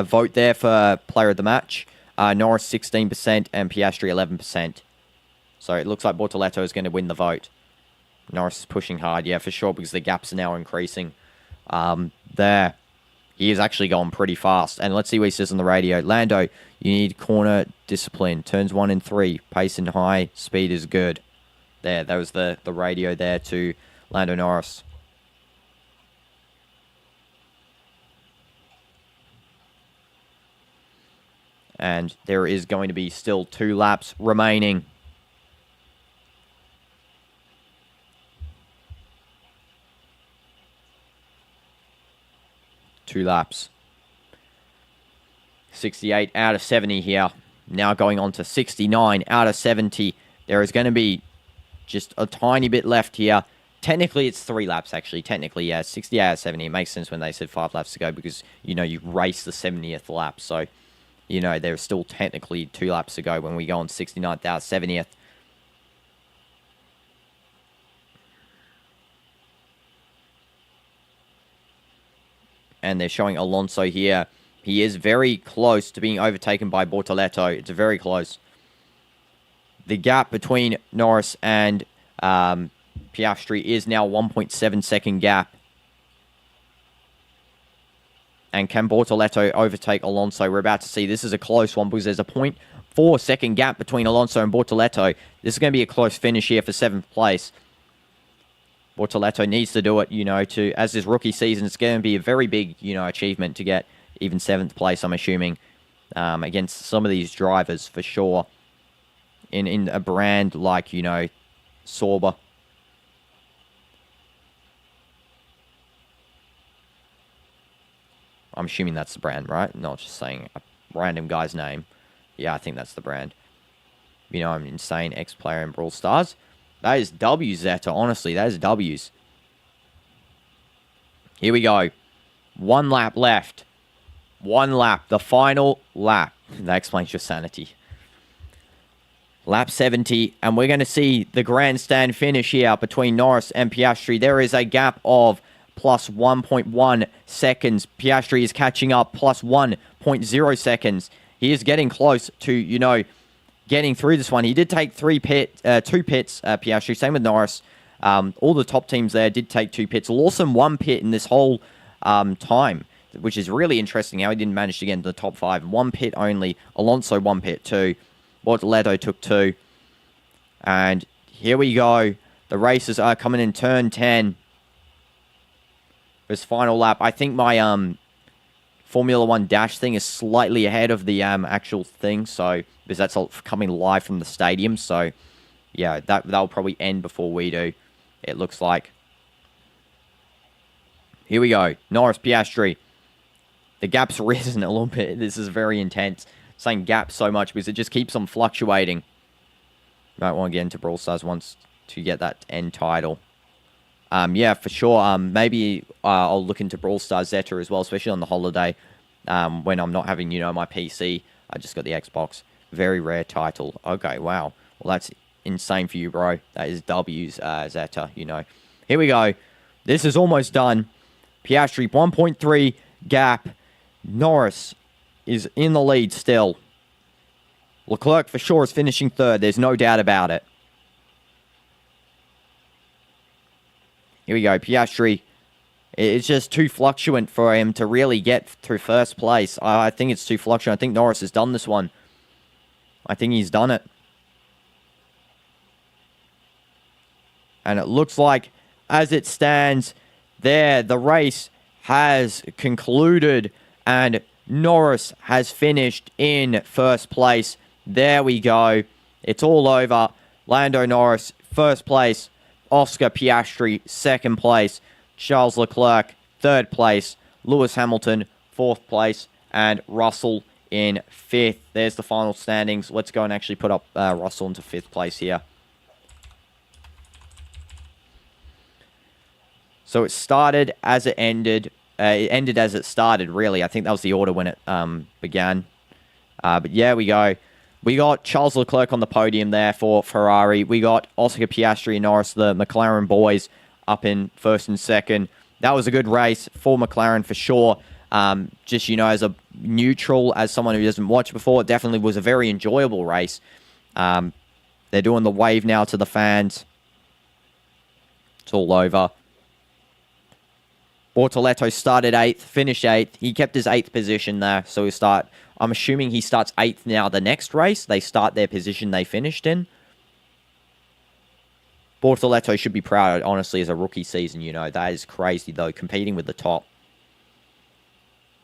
vote there for player of the match. Norris, 16%, and Piastri, 11%. So it looks like Bortoletto is going to win the vote. Norris is pushing hard, yeah, for sure, because the gaps are now increasing. There. He is actually going pretty fast. And let's see what he says on the radio. Lando, you need corner discipline. Turns 1 and 3. Pace and high speed is good. There, that was the radio there to Lando Norris. And there is going to be still 2 laps remaining. 2 laps. 68 out of 70 here. Now going on to 69 out of 70. There is going to be just a tiny bit left here. Technically, it's 3 laps, actually. Technically, yeah, 60 out of 70. It makes sense when they said 5 laps to go because, you know, you race the 70th lap. So, you know, there's still technically 2 laps to go when we go on 69th out of 70th. And they're showing Alonso here. He is very close to being overtaken by Bortoleto. It's very close. The gap between Norris and Piastri is now 1.7 second gap. And can Bortoleto overtake Alonso? We're about to see. This is a close one because there's a 0.4 second gap between Alonso and Bortoleto. This is going to be a close finish here for 7th place. Bortoleto needs to do it, you know, as this rookie season, it's going to be a very big, you know, achievement to get even 7th place, I'm assuming, against some of these drivers for sure. In a brand like, you know, Sauber. I'm assuming that's the brand, right? Not just saying a random guy's name. Yeah, I think that's the brand. You know, I'm an insane ex-player in Brawl Stars. That is W's, Zeta. Honestly, that is W's. Here we go. 1 lap left. 1 lap. The final lap. That explains your sanity. Lap 70. And we're going to see the grandstand finish here between Norris and Piastri. There is a gap of plus 1.1 seconds. Piastri is catching up. Plus 1.0 seconds. He is getting close to, you know, getting through this one. He did take 2 pits, Piastri. Same with Norris. All the top teams there did take 2 pits. Lawson 1 pit in this whole time, which is really interesting how he didn't manage to get into the top 5. 1 pit only. Alonso 1 pit too. Bortoleto took 2. And here we go. The races are coming in turn 10. This final lap. I think my Formula 1 dash thing is slightly ahead of the actual thing, so because that's all coming live from the stadium, so yeah, that'll probably end before we do, it looks like. Here we go. Norris, Piastri. The gap's risen a little bit. This is very intense. Saying gap so much because it just keeps on fluctuating. Might want to get into Brawl Stars once to get that end title. Yeah, for sure. Maybe I'll look into Brawl Stars Zeta as well, especially on the holiday when I'm not having, you know, my PC. I just got the Xbox. Very rare title. Okay, wow. Well, that's insane for you, bro. That is W's Zeta, you know. Here we go. This is almost done. Piastri, 1.3 gap. Norris is in the lead still. Leclerc for sure is finishing 3rd. There's no doubt about it. Here we go. Piastri. It's just too fluctuant for him to really get through 1st place. I think it's too fluctuant. I think Norris has done this one. I think he's done it. And it looks like, as it stands there, the race has concluded and Norris has finished in 1st place. There we go. It's all over. Lando Norris, 1st place. Oscar Piastri, 2nd place. Charles Leclerc, 3rd place. Lewis Hamilton, 4th place. And Russell in 5th. There's the final standings. Let's go and actually put up Russell into 5th place here. So it started as it ended. It ended as it started, really. I think that was the order when it began. But yeah, we go. We got Charles Leclerc on the podium there for Ferrari. We got Oscar Piastri and Norris, the McLaren boys, up in 1st and 2nd. That was a good race for McLaren for sure. Just, you know, as a neutral, as someone who doesn't watch before, it definitely was a very enjoyable race. They're doing the wave now to the fans. It's all over. Bortoleto started 8th, finished 8th. He kept his 8th position there. So I'm assuming he starts 8th now the next race. They start their position they finished in. Bortoleto should be proud, honestly, as a rookie season, you know. That is crazy, though, competing with the top.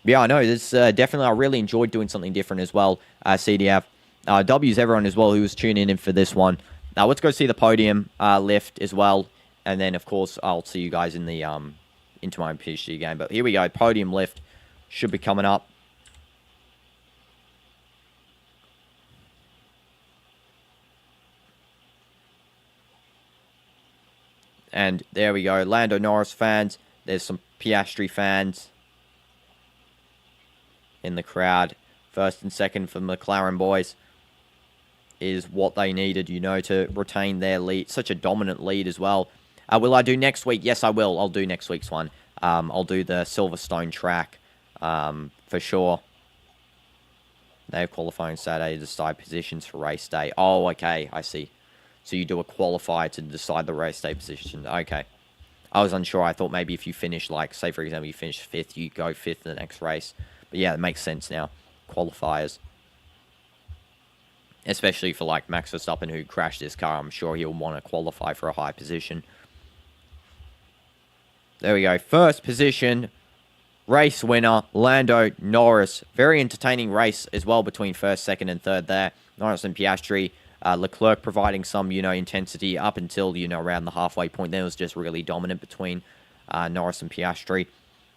Yeah, I know. This definitely, I really enjoyed doing something different as well, CDF. W's everyone as well who was tuning in for this one. Now, let's go see the podium lift as well. And then, of course, I'll see you guys in the into my PhD game. But here we go, podium lift should be coming up. And there we go. Lando Norris fans. There's some Piastri fans in the crowd. First and second for McLaren boys is what they needed, you know, to retain their lead. Such a dominant lead as well. Will I do next week? Yes, I will. I'll do next week's one. I'll do the Silverstone track for sure. They have qualifying Saturday to decide positions for race day. Oh, okay. I see. So you do a qualifier to decide the race day position. Okay. I was unsure. I thought maybe if you finish, like, say, for example, you finish 5th, you go 5th in the next race. But yeah, it makes sense now. Qualifiers. Especially for, like, Max Verstappen, who crashed his car. I'm sure he'll want to qualify for a high position. There we go. First position. Race winner, Lando Norris. Very entertaining race as well between first, second, and third there. Norris and Piastri. Leclerc providing some, you know, intensity up until, you know, around the halfway point. Then it was just really dominant between Norris and Piastri.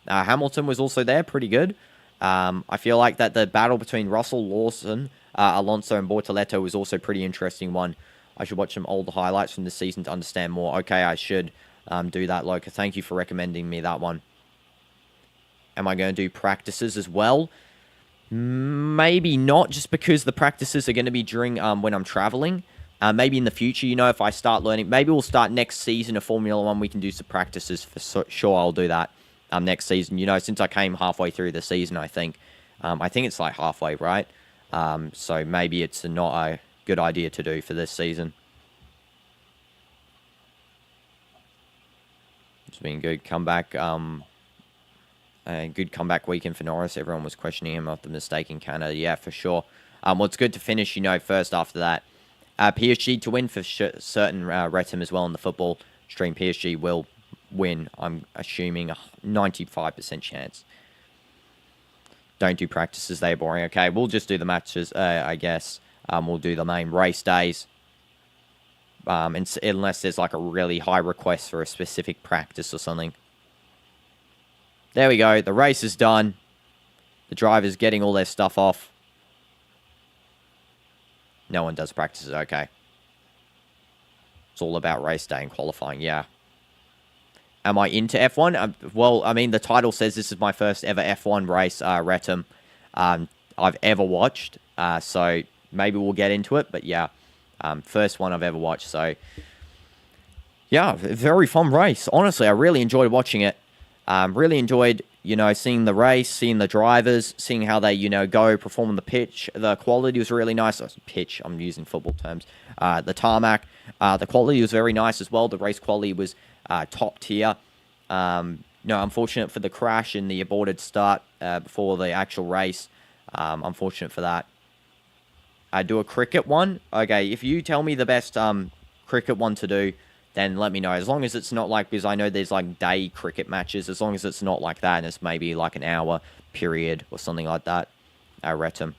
Hamilton was also there, pretty good. I feel like that the battle between Russell, Lawson, Alonso, and Bortoleto was also a pretty interesting one. I should watch some old highlights from this season to understand more. Okay, I should do that, Loka. Thank you for recommending me that one. Am I going to do practices as well? Maybe not, just because the practices are going to be during when I'm traveling. Maybe in the future, you know, if I start learning, maybe we'll start next season of Formula 1. We can do some practices for sure. I'll do that next season. You know, since I came halfway through the season, I think it's like halfway, right? So maybe it's not a good idea to do for this season. It's been good comeback. A good comeback weekend for Norris. Everyone was questioning him after the mistake in Canada. Yeah, for sure. Well, it's good to finish, you know, first after that. PSG to win for certain, Retim as well in the football stream. PSG will win, I'm assuming, a 95% chance. Don't do practices, they're boring. Okay, we'll just do the matches, I guess. We'll do the main race days. Unless there's like a really high request for a specific practice or something. There we go. The race is done. The driver's getting all their stuff off. No one does practices. Okay. It's all about race day and qualifying. Yeah. Am I into F1? Well, I mean, the title says this is my first ever F1 race, Retim, I've ever watched. So maybe we'll get into it. But yeah, first one I've ever watched. So yeah, very fun race. Honestly, I really enjoyed watching it. Really enjoyed, you know, seeing the race, seeing the drivers, seeing how they, you know, go, perform on the pitch. The quality was really nice. Pitch, I'm using football terms. The tarmac, the quality was very nice as well. The race quality was top tier. No, unfortunate for the crash and the aborted start before the actual race. Unfortunate for that. Do a cricket one. Okay, if you tell me the best cricket one to do, then let me know. As long as it's not like, because I know there's like day cricket matches, as long as it's not like that and it's maybe like an hour period or something like that. Retim.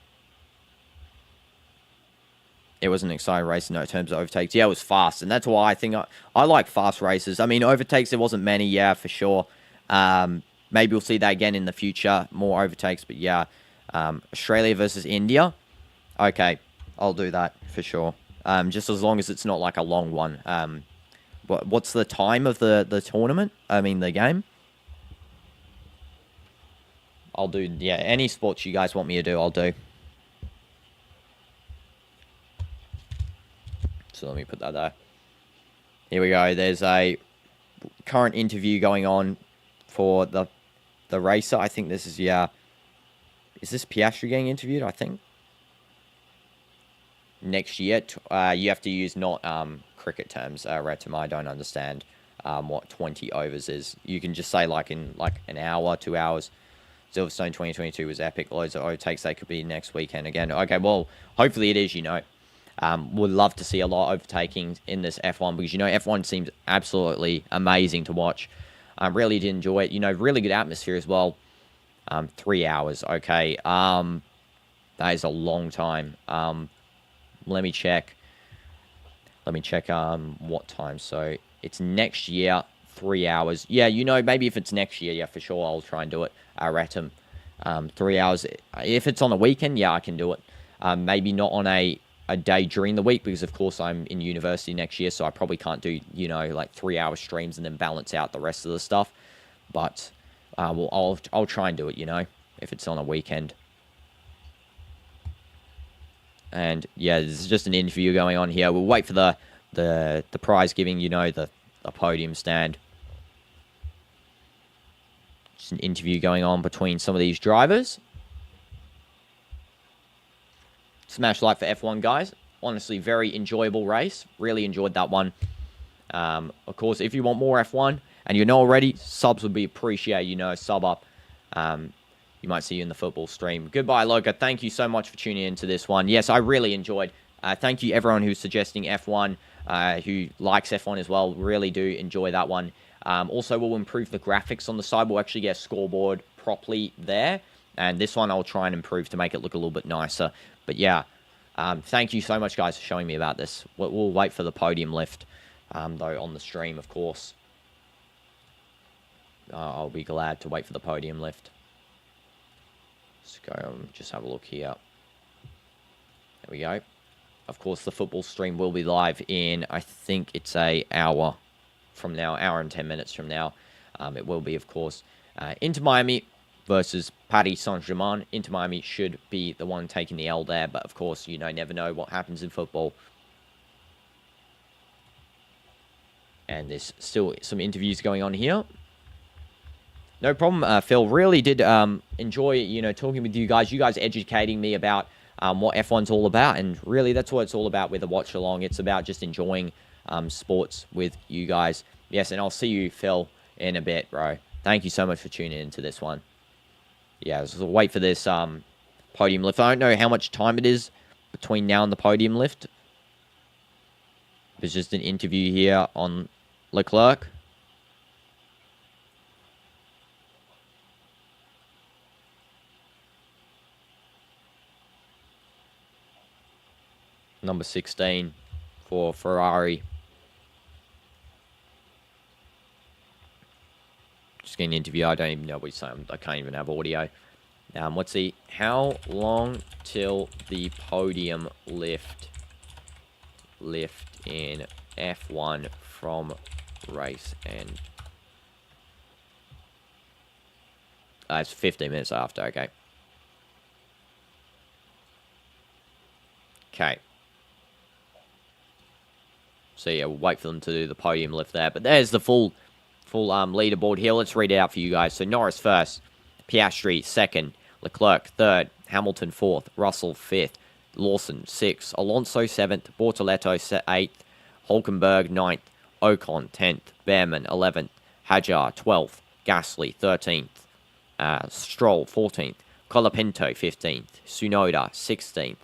It was an exciting race in terms of overtakes. Yeah, it was fast, and that's why I think I like fast races. I mean, overtakes, there wasn't many, yeah, for sure. Maybe we'll see that again in the future, more overtakes, but yeah. Australia versus India. Okay, I'll do that for sure. Just as long as it's not like a long one. What's the time of the tournament? I mean, the game? I'll do, yeah, any sports you guys want me to do, I'll do. So let me put that there. Here we go. There's a current interview going on for the racer. I think this is, yeah. Is this Piastri getting interviewed, I think? Next year, you have to use not cricket terms, Retim. I don't understand what 20 overs is. You can just say like in like an hour, 2 hours. Silverstone 2022 was epic. Loads of overtakes. They could be next weekend again. Okay, well, hopefully it is, you know. Would love to see a lot of overtaking in this F1 because, you know, F1 seems absolutely amazing to watch. I really did enjoy it. You know, really good atmosphere as well. 3 hours, okay. That is a long time. Let me check. What time. So it's next year, 3 hours. Yeah, you know, maybe if it's next year, yeah, for sure, I'll try and do it. Retim. 3 hours. If it's on a weekend, yeah, I can do it. Maybe not on a day during the week because, of course, I'm in university next year, so I probably can't do, like 3-hour streams and then balance out the rest of the stuff. But I'll try and do it, if it's on a weekend. And yeah, there's just an interview going on here. We'll wait for the prize giving, the podium stand. Just an interview going on between some of these drivers. Smash like for F1, guys. Honestly, very enjoyable race. Really enjoyed that one. Of course, if you want more F1 and you're not already, subs would be appreciated. Sub up. You might see you in the football stream. Goodbye, Loka. Thank you so much for tuning into this one. Yes, I really enjoyed. Thank you, everyone who's suggesting F1, who likes F1 as well. Really do enjoy that one. Also, we'll improve the graphics on the side. We'll actually get a scoreboard properly there. And this one I'll try and improve to make it look a little bit nicer. But yeah, thank you so much, guys, for showing me about this. We'll wait for the podium lift, though, on the stream, of course. I'll be glad to wait for the podium lift. Let's go and just have a look here. There we go. Of course, the football stream will be live in, I think it's an hour from now, hour and 10 minutes from now. It will be, of course, Inter Miami versus Paris Saint-Germain. Inter Miami should be the one taking the L there, but of course, never know what happens in football. And there's still some interviews going on here. No problem, Phil. Really did enjoy, talking with you guys. You guys educating me about what F1's all about. And really, that's what it's all about with the watch along. It's about just enjoying sports with you guys. Yes, and I'll see you, Phil, in a bit, bro. Thank you so much for tuning into this one. Yeah, so wait for this podium lift. I don't know how much time it is between now and the podium lift. There's just an interview here on Leclerc. Number 16 for Ferrari. Just getting an interview. I don't even know what he's saying. I can't even have audio. Let's see. How long till the podium lift in F1 from race end? It's 15 minutes after. Okay. Okay. So yeah, we'll wait for them to do the podium lift there. But there's the full leaderboard here. Let's read it out for you guys. So Norris first, Piastri second, Leclerc third, Hamilton fourth, Russell fifth, Lawson sixth, Alonso seventh, Bortoletto eighth, Hulkenberg ninth, Ocon 10th, Behrman 11th, Hajar 12th, Gasly 13th, Stroll 14th, Colapinto 15th, Tsunoda 16th.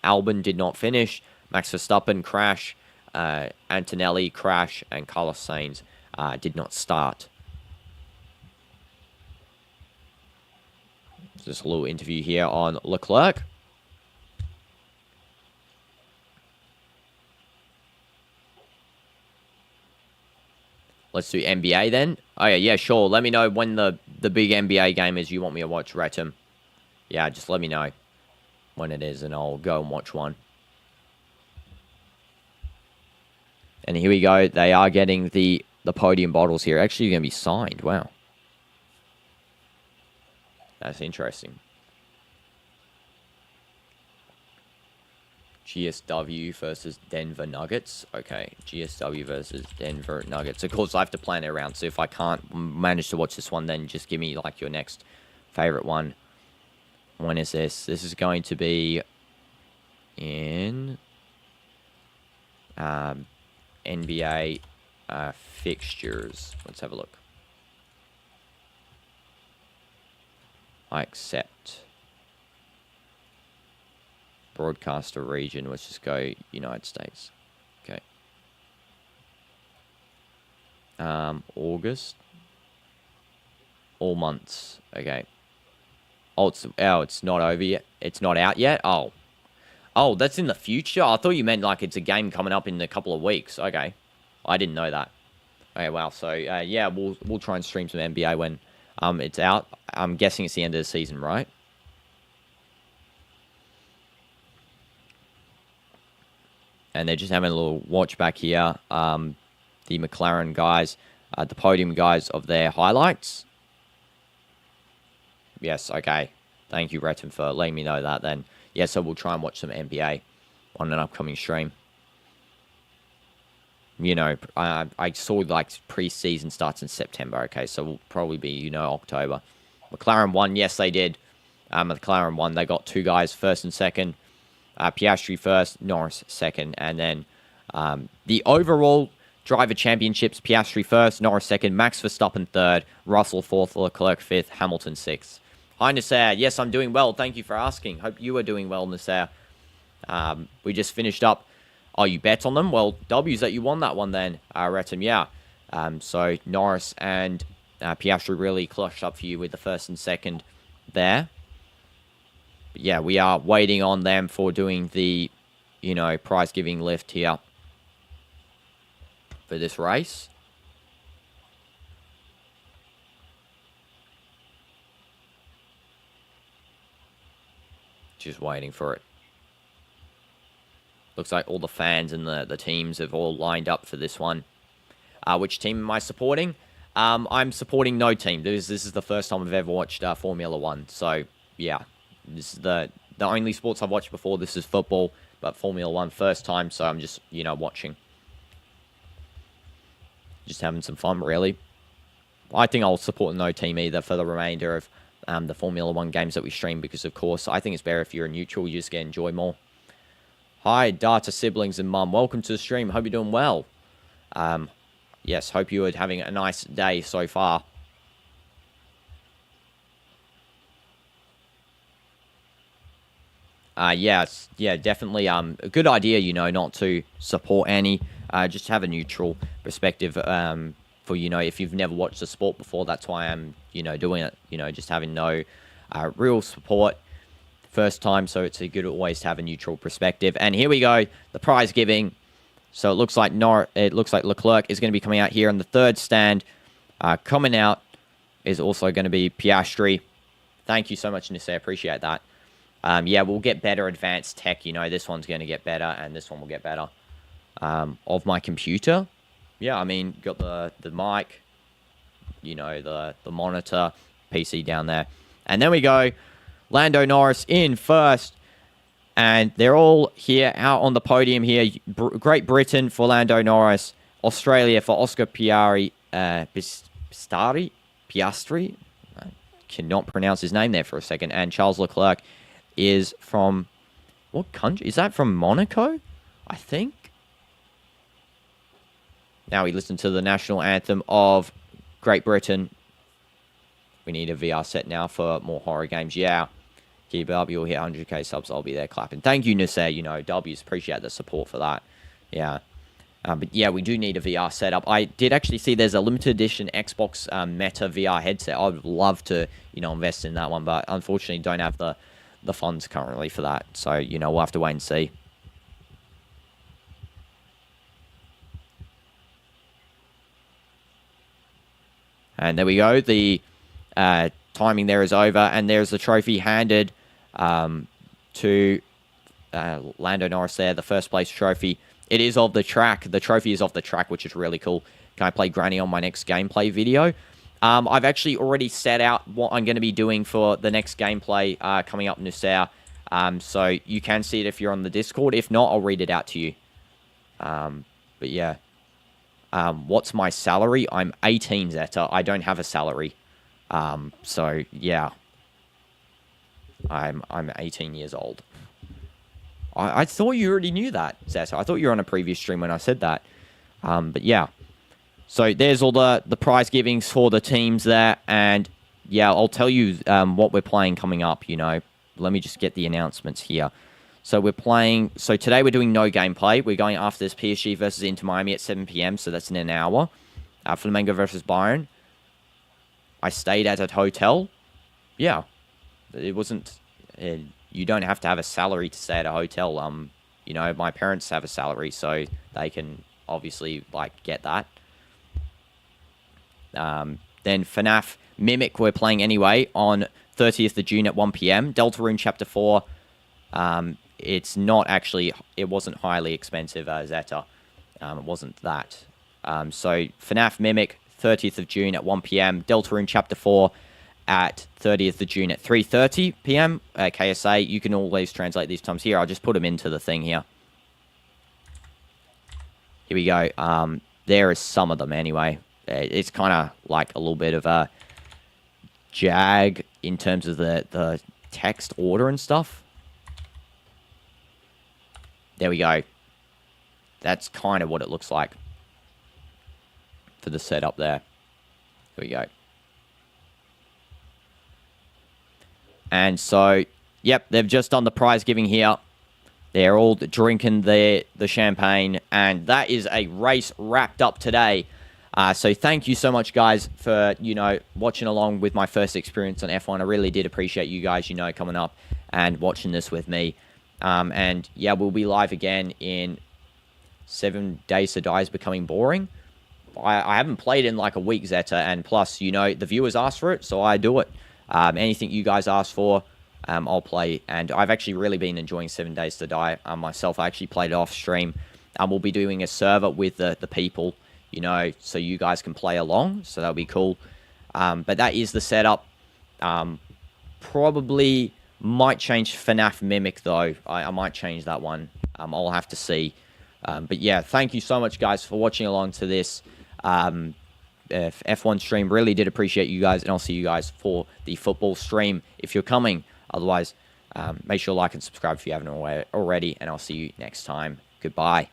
Albon did not finish. Max Verstappen crash. Antonelli crash, and Carlos Sainz did not start. Just a little interview here on Leclerc. Let's do NBA then. Oh yeah, sure. Let me know when the big NBA game is you want me to watch, Retum. Yeah, just let me know when it is, and I'll go and watch one. And here we go. They are getting the podium bottles here. Actually, going to be signed. Wow. That's interesting. GSW versus Denver Nuggets. Okay, GSW versus Denver Nuggets. Of course, I have to plan it around. So if I can't manage to watch this one, then just give me like your next favorite one. When is this? This is going to be in NBA fixtures. Let's have a look. I accept. Broadcaster region. Let's just go United States. Okay. August. All months. Okay. Oh, it's not over yet. It's not out yet. Oh, that's in the future? I thought you meant like it's a game coming up in a couple of weeks. Okay. I didn't know that. Okay, wow. So, yeah, we'll try and stream some NBA when It's out. I'm guessing it's the end of the season, right? And they're just having a little watch back here. The McLaren guys, the podium guys of their highlights. Yes, okay. Thank you, Retin, for letting me know that then. Yeah, so we'll try and watch some NBA on an upcoming stream. You know, I saw, like, pre-season starts in September, okay? So we'll probably be, you know, October. McLaren won. Yes, they did. McLaren won. They got 2 guys, first and second. Piastri first, Norris second. And then the overall driver championships, Piastri first, Norris second, Max Verstappen third, Russell fourth, Leclerc fifth, Hamilton sixth. Hi, Nasser. Yes, I'm doing well. Thank you for asking. Hope you are doing well, Nasser. We just finished up. Oh, you bet on them? Well, W's that you won that one then, Retin. Yeah. So Norris and Piastri really clutched up for you with the first and second there. But yeah, we are waiting on them for doing the, you know, prize-giving lift here for this race. Just waiting for it. Looks like all the fans and the teams have all lined up for this one. Which team am I supporting? I'm supporting no team. This is the first time I've ever watched Formula 1. So, yeah. This is the only sports I've watched before. This is football, but Formula 1 first time. So I'm just, you know, watching. Just having some fun, really. I think I'll support no team either for the remainder of the Formula 1 games that we stream. Because, of course, I think it's better if you're a neutral. You just get to enjoy more. Hi, Data siblings and mum. Welcome to the stream. Hope you're doing well. Yes, hope you are having a nice day so far. Yeah, definitely a good idea, you know, not to support any. Just have a neutral perspective for, you know, if you've never watched the sport before. That's why I'm, you know, doing it. You know, just having no real support. First time, so it's a good always to have a neutral perspective. And here we go, the prize giving. So it looks like Leclerc is going to be coming out here in the third stand. Coming out is also going to be Piastri. Thank you so much, Nisse. I appreciate that. Yeah, we'll get better advanced tech. You know, this one's going to get better, and this one will get better. Of my computer, yeah, I mean, got the mic, you know, the monitor, PC down there, and then we go. Lando Norris in first, and they're all here out on the podium here. Great Britain for Lando Norris, Australia for Oscar Piastri. I cannot pronounce his name there for a second. And Charles Leclerc is from, what country? Is that from Monaco? I think. Now we listen to the national anthem of Great Britain. We need a VR set now for more horror games. Yeah. Keep it up. You'll hit 100k subs. I'll be there clapping. Thank you, Nasser. You know, W's. Appreciate the support for that. Yeah. But yeah, we do need a VR setup. I did actually see there's a limited edition Xbox Meta VR headset. I would love to, you know, invest in that one, but unfortunately don't have the funds currently for that. So, you know, we'll have to wait and see. And there we go. The timing there is over, and there's the trophy handed to Lando Norris there, the first place trophy. It is of the track. The trophy is off the track, which is really cool. Can I play Granny on my next gameplay video? I've actually already set out what I'm going to be doing for the next gameplay coming up in this hour. So you can see it if you're on the Discord. If not, I'll read it out to you. But yeah. What's my salary? I'm 18, Zeta. I don't have a salary. So yeah. I'm 18 years old. I thought you already knew that, Zeta. I thought you were on a previous stream when I said that. But yeah. So there's all the prize givings for the teams there. And yeah, I'll tell you what we're playing coming up, you know. Let me just get the announcements here. So we're playing... So today we're doing no gameplay. We're going after this PSG versus Inter Miami at 7 p.m. So that's in an hour. Flamengo versus Bayern. I stayed at a hotel. Yeah. It wasn't... you don't have to have a salary to stay at a hotel. You know, my parents have a salary, so they can obviously, like, get that. Then FNAF Mimic we're playing anyway on 30th of June at 1 p.m. Deltarune Chapter 4. It's not actually, it wasn't highly expensive, Zeta. It wasn't that. So FNAF Mimic, 30th of June at 1 p.m. Deltarune Chapter 4 at 30th of June at 3:30 p.m. KSA. You can always translate these times here. I'll just put them into the thing here. Here we go. There is some of them anyway. It's kind of like a little bit of a jag in terms of the text order and stuff. There we go. That's kind of what it looks like for the setup there. Here we go. And so, yep, they've just done the prize giving here. They're all drinking the champagne, and that is a race wrapped up today. So thank you so much, guys, for, watching along with my first experience on F1. I really did appreciate you guys, coming up and watching this with me. And, yeah, we'll be live again in 7 Days to Die is becoming boring. I haven't played in like a week, Zeta, and plus, the viewers asked for it, so I do it. Anything you guys ask for, I'll play. And I've actually really been enjoying 7 Days to Die myself. I actually played it off stream. We'll be doing a server with the people, so you guys can play along. So that'll be cool. But that is the setup. Probably might change FNAF Mimic, though. I might change that one. I'll have to see. But yeah, thank you so much, guys, for watching along to this F1 stream. Really did appreciate you guys, and I'll see you guys for the football stream if you're coming. Otherwise, make sure to like and subscribe if you haven't already, and I'll see you next time. Goodbye.